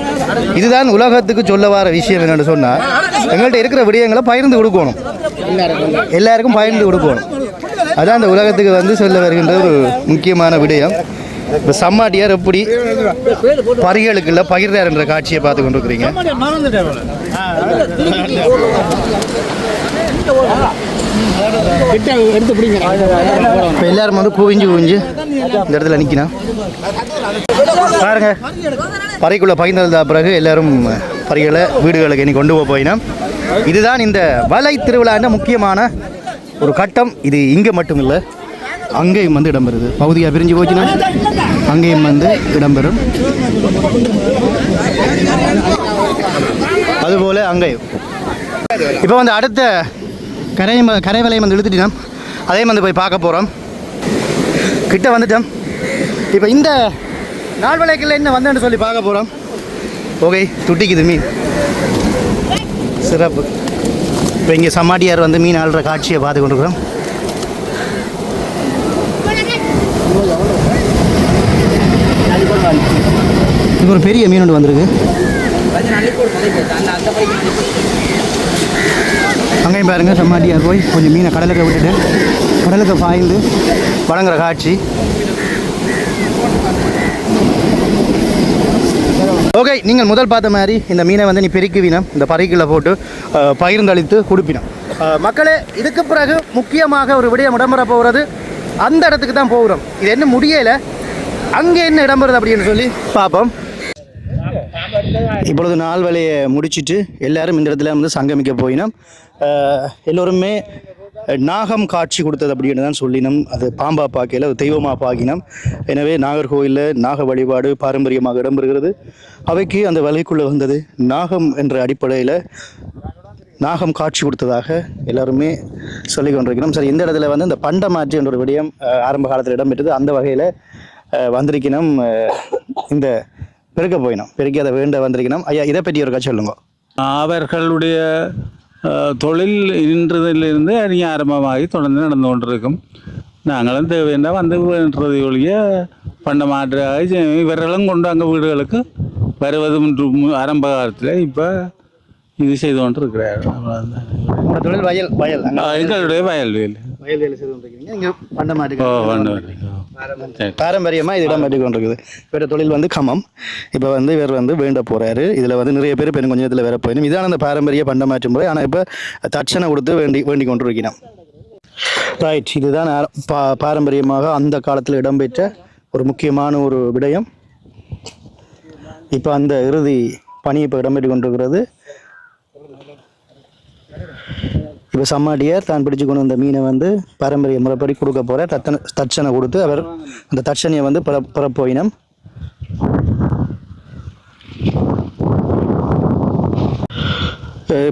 இதுதான் உலகத்துக்கு சொல்ல வர விஷயம் என்னென்னு சொன்னால் எங்கள்கிட்ட இருக்கிற விடயங்களை பகிர்ந்து கொடுக்கணும், எல்லாருக்கும் பகிர்ந்து கொடுக்கணும். அதான் அந்த உலகத்துக்கு வந்து சொல்ல வருகின்ற ஒரு முக்கியமான விடயம். இப்போ சம்மாட்டியார் எப்படி பறிகளுக்குள்ள பகிர்றார் என்ற காட்சியை பார்த்து கொண்டிருக்கிறீங்க. இப்போ எல்லாரும் வந்து குவிஞ்சு இந்த இடத்துல நிற்கணும். பாருங்க, பறைக்குள்ள பகிர்ந்தா பிறகு எல்லாரும் பறிகளை வீடுகளுக்கு இனி கொண்டு போயினா. இதுதான் இந்த வலை திருவிழான்ற முக்கியமான ஒரு கட்டம். இது இங்கே மட்டும் இல்லை, அங்கேயும் வந்து இடம்பெறுது. பகுதியாக பிரிஞ்சு போச்சுன்னா அங்கேயும் வந்து இடம்பெறும். அதுபோல் அங்கேயும் இப்போ வந்து அடுத்த கரை வலையம் வந்து இழுத்துட்டோம். அதையும் வந்து போய் பார்க்க போகிறோம். கிட்ட வந்துட்டோம். இப்போ இந்த 4 வேளைக்குள்ள என்ன வந்தேன்னு சொல்லி பார்க்க போகிறோம். ஓகே, துட்டிக்குது மீன், சிறப்பு. இப்போ இங்கே சம்மாட்டியார் வந்து மீன் ஆள்ற காட்சியை பார்த்து கொண்டிருக்கிறோம். இது ஒரு பெரிய மீன் ஒன்று வந்திருக்கு. அங்கேயும் பாருங்க, சம்மாட்டியார் போய் கொஞ்சம் மீனை கடலுக்கு விட்டுட்டு கடலுக்கு பாய்ந்து வழங்குற காட்சி. ஓகே, நீங்கள் முதல் பார்த்த மாதிரி இந்த மீனை வந்து நீ பெருக்குவினம் இந்த பறிக்குள்ள போட்டு பகிர்ந்தளித்து கொடுப்பினோம். மக்களே, இதுக்கு பிறகு முக்கியமாக ஒரு விடயம் இடம்பெற போகிறது. அந்த இடத்துக்கு தான் போகிறோம். இது என்ன முடியலை, அங்கே என்ன இடம்பெறுது அப்படின்னு சொல்லி பார்ப்போம். இப்பொழுது 4 வேளையை முடிச்சுட்டு எல்லாரும் இந்த இடத்துல வந்து சங்கமிக்க போயினோம். எல்லோருமே நாகம் காட்சி கொடுத்தது அப்படின்னு தான் சொல்லினோம். அது பாம்பா பார்க்கையில் அது தெய்வமாக பார்க்கினோம். எனவே நாகர்கோவிலில் நாக வழிபாடு பாரம்பரியமாக இடம்பெறுகிறது. அவைக்கு அந்த வலைக்குள்ளே வந்தது நாகம் என்ற அடிப்படையில் நாகம் காட்சி கொடுத்ததாக எல்லாருமே சொல்லி கொண்டிருக்கிறோம். சரி, இந்த இடத்துல வந்து இந்த பண்டமாற்று என்ற ஒரு விடயம் ஆரம்ப காலத்தில் இடம்பெற்றது. அந்த வகையில் வந்திருக்கணும். இந்த பெருக்க போயினோம், பெருக்கி அதை வேண்ட வந்திருக்கணும். ஐயா, இதை பற்றி ஒரு கட்சி சொல்லுங்க. அவர்களுடைய தொழில் இன்றதிலிருந்து அறிய ஆரம்பமாகி தொடர்ந்து நடந்து கொண்டிருக்கும். நாங்களும் தேவைன்னா வந்து வேண்டதை ஒழிய பண்ட மாற்றாக இவர்களும் கொண்டு அங்கே வீடுகளுக்கு வருவது ஆரம்ப காலத்தில் இப்போ இது செய்து கொண்டு இருக்கிறார். தொழில் வயல் எங்களுடைய வயல்வேல் செய்து கொண்டிருக்கீங்க. இங்கே பண்டமாட்டு பாரம்பரியமாக இது இடம்பெற்று கொண்டிருக்குது. வேறு தொழில் வந்து கமம். இப்போ வந்து இவர் வந்து வேண்ட போகிறாரு. இதில் வந்து நிறைய பேர் பெரும் கொஞ்சத்தில் வேற போயிடும். இதான அந்த பாரம்பரிய பண்டமாற்று முறை. ஆனால் இப்போ தட்சணை கொடுத்து வேண்டி கொண்டிருக்கிறோம். ரைட். இதுதான் பாரம்பரியமாக அந்த காலத்தில் இடம்பெற்ற ஒரு முக்கியமான ஒரு விடயம். இப்போ அந்த இறுதி பணி இப்போ இடம்பெற்று கொண்டிருக்கிறது. இப்போ சம்மாடியார் தான் பிடிச்சு கொண்டு வந்த மீனை வந்து பாரம்பரிய முறைப்படி கொடுக்க போகிறார். தட்சணை கொடுத்து அவர் அந்த தட்சணையை வந்து புறப்போயினம்.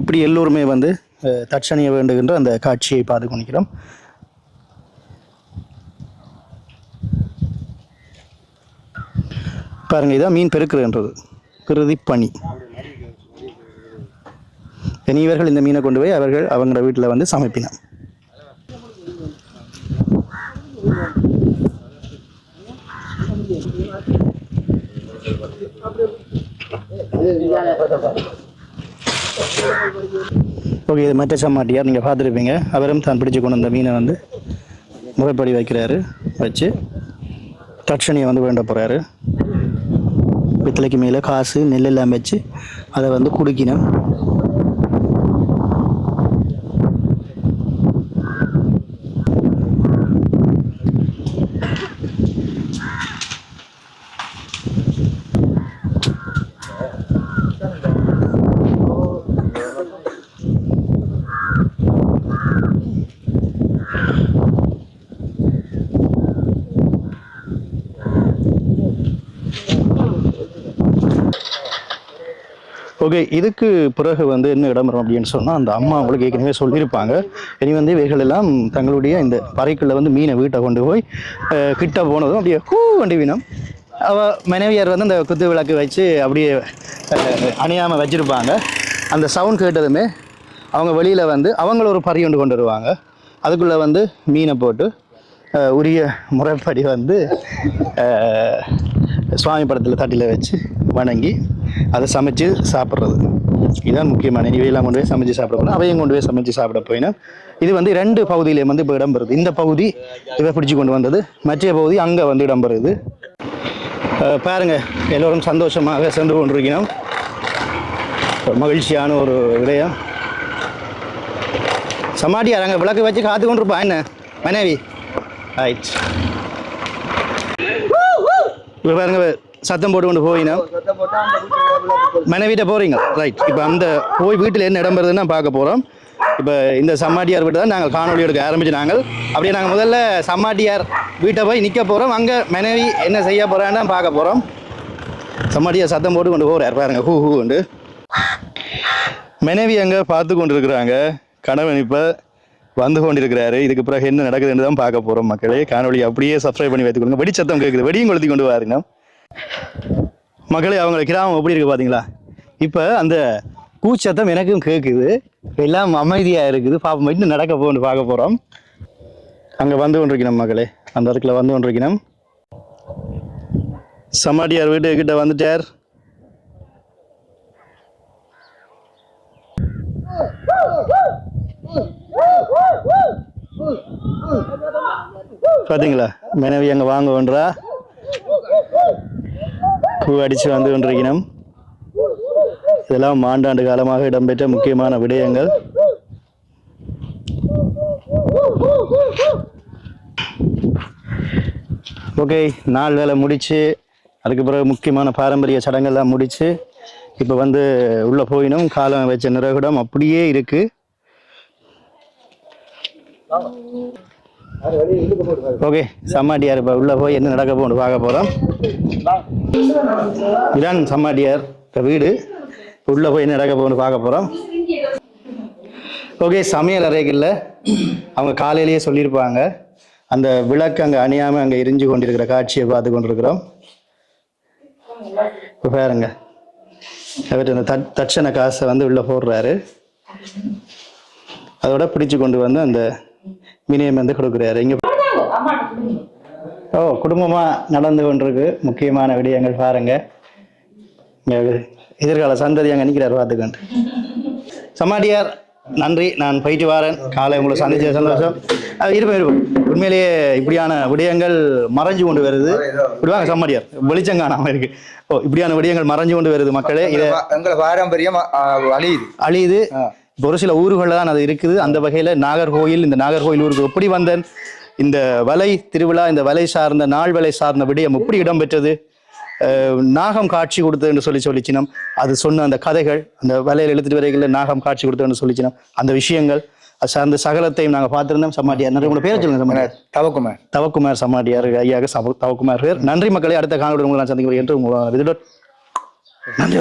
இப்படி எல்லோருமே வந்து தட்சணையை வேண்டுகின்ற அந்த காட்சியை பார்த்து கொண்டிருக்கிறோம். பாருங்க, இதான் மீன் பெருக்குறன்றது கிருதி பணி. இவர்கள் இந்த மீனை கொண்டு போய் அவங்களோட வீட்டில் வந்து சமைப்பினார். ஓகே, இது மற்ற சம்மாட்டியார் நீங்கள் பார்த்துருப்பீங்க. அவரும் தான் பிடிச்சு கொண்டு வந்த மீனை வந்து முறைப்படி வைக்கிறாரு. வச்சு தட்சணையை வந்து வேண்ட போகிறாரு. பித்தளைக்கு மேலே காசு நெல் எல்லாம் வச்சு அதை வந்து குடிக்கணும். ஓகே, இதுக்கு பிறகு வந்து என்ன இடம்பெறும் அப்படின்னு சொன்னால், அந்த அம்மா அவங்களுக்கு ஏற்கனவே சொல்லியிருப்பாங்க. இனி வந்து இவைகள் எல்லாம் தங்களுடைய இந்த பறைக்குள்ள வந்து மீனை வீட்டை கொண்டு போய் கிட்ட போனதும் அப்படியே வண்டி வீணம். அவள் மனைவியார் வந்து அந்த குத்து விளக்கு வச்சு அப்படியே அணியாமல் வச்சுருப்பாங்க. அந்த சவுண்ட் கேட்டதுமே அவங்க வெளியில் வந்து அவங்கள ஒரு பறி கொண்டு வருவாங்க. அதுக்குள்ளே வந்து மீனை போட்டு உரிய முறைப்படி வந்து சுவாமி படத்தில் தட்டில் வச்சு வணங்கி அதை சமைச்சு சாப்பிட்றது. இதுதான் முக்கியமான. இவையெல்லாம் கொண்டு போய் சமைச்சு சாப்பிடணும். அவையும் கொண்டு போய் சமைச்சு சாப்பிட போயினா இது வந்து 2 பகுதியிலே வந்து இப்போ இடம்பெறுது. இந்த பகுதி இவை பிடிச்சி கொண்டு வந்தது, மற்ற பகுதி அங்கே வந்து இடம்பெறுது. பாருங்க, எல்லோரும் சந்தோஷமாக சென்று கொண்டிருக்கணும். மகிழ்ச்சியான ஒரு விடயம். சமாடியார் அங்கே விளக்கு வச்சு காத்து கொண்டிருப்பா என்ன மனைவி. ரைட், இப்போ பாருங்க சத்தம் போட்டு கொண்டு போயினா மனைவிட்ட போகிறீங்க. ரைட், இப்போ அந்த போய் வீட்டில் என்ன இடம்பெறுதுன்னு பார்க்க போகிறோம். இப்போ இந்த சம்மாட்டியார் வீட்டை தான் நாங்கள் காணொலி எடுக்க ஆரம்பிச்சு. அப்படியே நாங்கள் முதல்ல சம்மாட்டியார் வீட்டை போய் நிற்க போகிறோம். அங்கே மனைவி என்ன செய்ய போகிறான்னு பார்க்க போகிறோம். சம்மாட்டியார் சத்தம் போட்டு கொண்டு போகிறார் பாருங்க, ஹூ உண்டு. மனைவி அங்கே பார்த்து கொண்டு இருக்கிறாங்க. கணவன் இப்போ வந்து கொண்டிருக்கிறாரு. இதுக்கு பிறகு என்ன நடக்குதுன்னு தான் பார்க்க போகிறோம். மக்களே, காணொலி அப்படியே சப்ஸ்கிரைப் பண்ணி வைத்துக்கொடுங்க. வெடி சத்தம் கேட்குது, வெடியும் கொளுத்தி கொண்டு வாருங்க மக்களே. அவங்க கிராமம் எப்படி இருக்கு பார்த்தீங்களா? இப்போ அந்த கூச்சத்தம் எனக்கும் கேட்குது. எல்லாம் அமைதியாக இருக்குது. பாப்போம் இன்னும் நடக்க போகணும்னு பார்க்க போகிறோம். அங்கே வந்து கொண்டிருக்கணும் மக்களே, அந்த இடத்துல வந்து கொண்டிருக்கணும். சமாடியார் வீட்டுக்கிட்ட வந்துட்டார். பார்த்தீங்களா, மனைவி அங்கே வாங்க வேண்டா பூ அடித்து வந்து கொண்டிருக்கணும். இதெல்லாம் ஆண்டாண்டு காலமாக இடம்பெற்ற முக்கியமான விடயங்கள். ஓகே, நாள் வேலை முடிச்சு அதுக்கு பிறகு முக்கியமான பாரம்பரிய சடங்கெல்லாம் முடிச்சு இப்போ வந்து உள்ளே போயினும். காலம் வச்ச நிறகுடம் அப்படியே இருக்கு. ஓகே, சம்மாட்டியார் இப்போ உள்ளே போய் என்ன நடக்க போகணும் பார்க்க போகிறோம். இதான் சம்மாட்டியார் வீடு. உள்ளே போய் என்ன நடக்க போகணும் பார்க்க போகிறோம். ஓகே, சமையல் அறைகளில் அவங்க காலையிலேயே சொல்லியிருப்பாங்க. அந்த விளக்கு அங்கே அணியாமல் அங்கே எரிஞ்சு கொண்டிருக்கிற காட்சியை பார்த்து கொண்டிருக்கிறோம். இப்போ பாருங்க, அவர் அந்த தட்சணை காசை வந்து உள்ளே போடுறாரு. அதோட பிடிச்சு கொண்டு வந்து அந்த மினியம் வந்து கொடுக்குறாரு. இங்கே குடும்பமாக நடந்து கொண்டிருக்கு முக்கியமான விடயங்கள் பாருங்க. எதிர்கால சந்ததி அங்கே நிற்கிறார் பார்த்துக்கொண்டு. சமாடியார் நன்றி, நான் போயிட்டு வரேன். காலை உங்களை சந்திச்ச சந்தோஷம். இருப்போம். உண்மையிலேயே இப்படியான விடயங்கள் மறைஞ்சு கொண்டு வருது. இப்படிவாங்க சம்மாடியார், வெளிச்சம் காணாமல் இருக்கு. இப்படியான விடயங்கள் மறைஞ்சு கொண்டு வருது மக்களே. இதை எங்களை பாரம்பரியம் அழியுது. ஒரு சில ஊர்களில் தான் அது இருக்குது. அந்த வகையில் நாகர்கோயில், இந்த நாகர்கோயில் ஊருக்கு எப்படி வந்தேன், இந்த வலை திருவிழா, இந்த வலை சார்ந்த நாள் வலை சார்ந்த விடயம் எப்படி இடம்பெற்றது, நாகம் காட்சி கொடுத்ததுன்னு சொல்லிச்சினம், அது சொன்ன அந்த கதைகள், அந்த வலையில் எழுத்துட்டு வரைகளில் நாகம் காட்சி கொடுத்ததுன்னு சொல்லிச்சினம், அந்த விஷயங்கள் அது சார்ந்த சகலத்தையும் நாங்கள் பார்த்துருந்தோம். சமாட்டியார் நிறைய உங்களோட பேர் சொல்லுங்க. சமாட்டியார் தவக்குமார் சமாட்டியார் ஐயாக தவக்குமார் பேர். நன்றி மக்களே. அடுத்த காணொலி உங்களை நான் சந்திக்கிறேன் என்று உங்களோட நன்றி.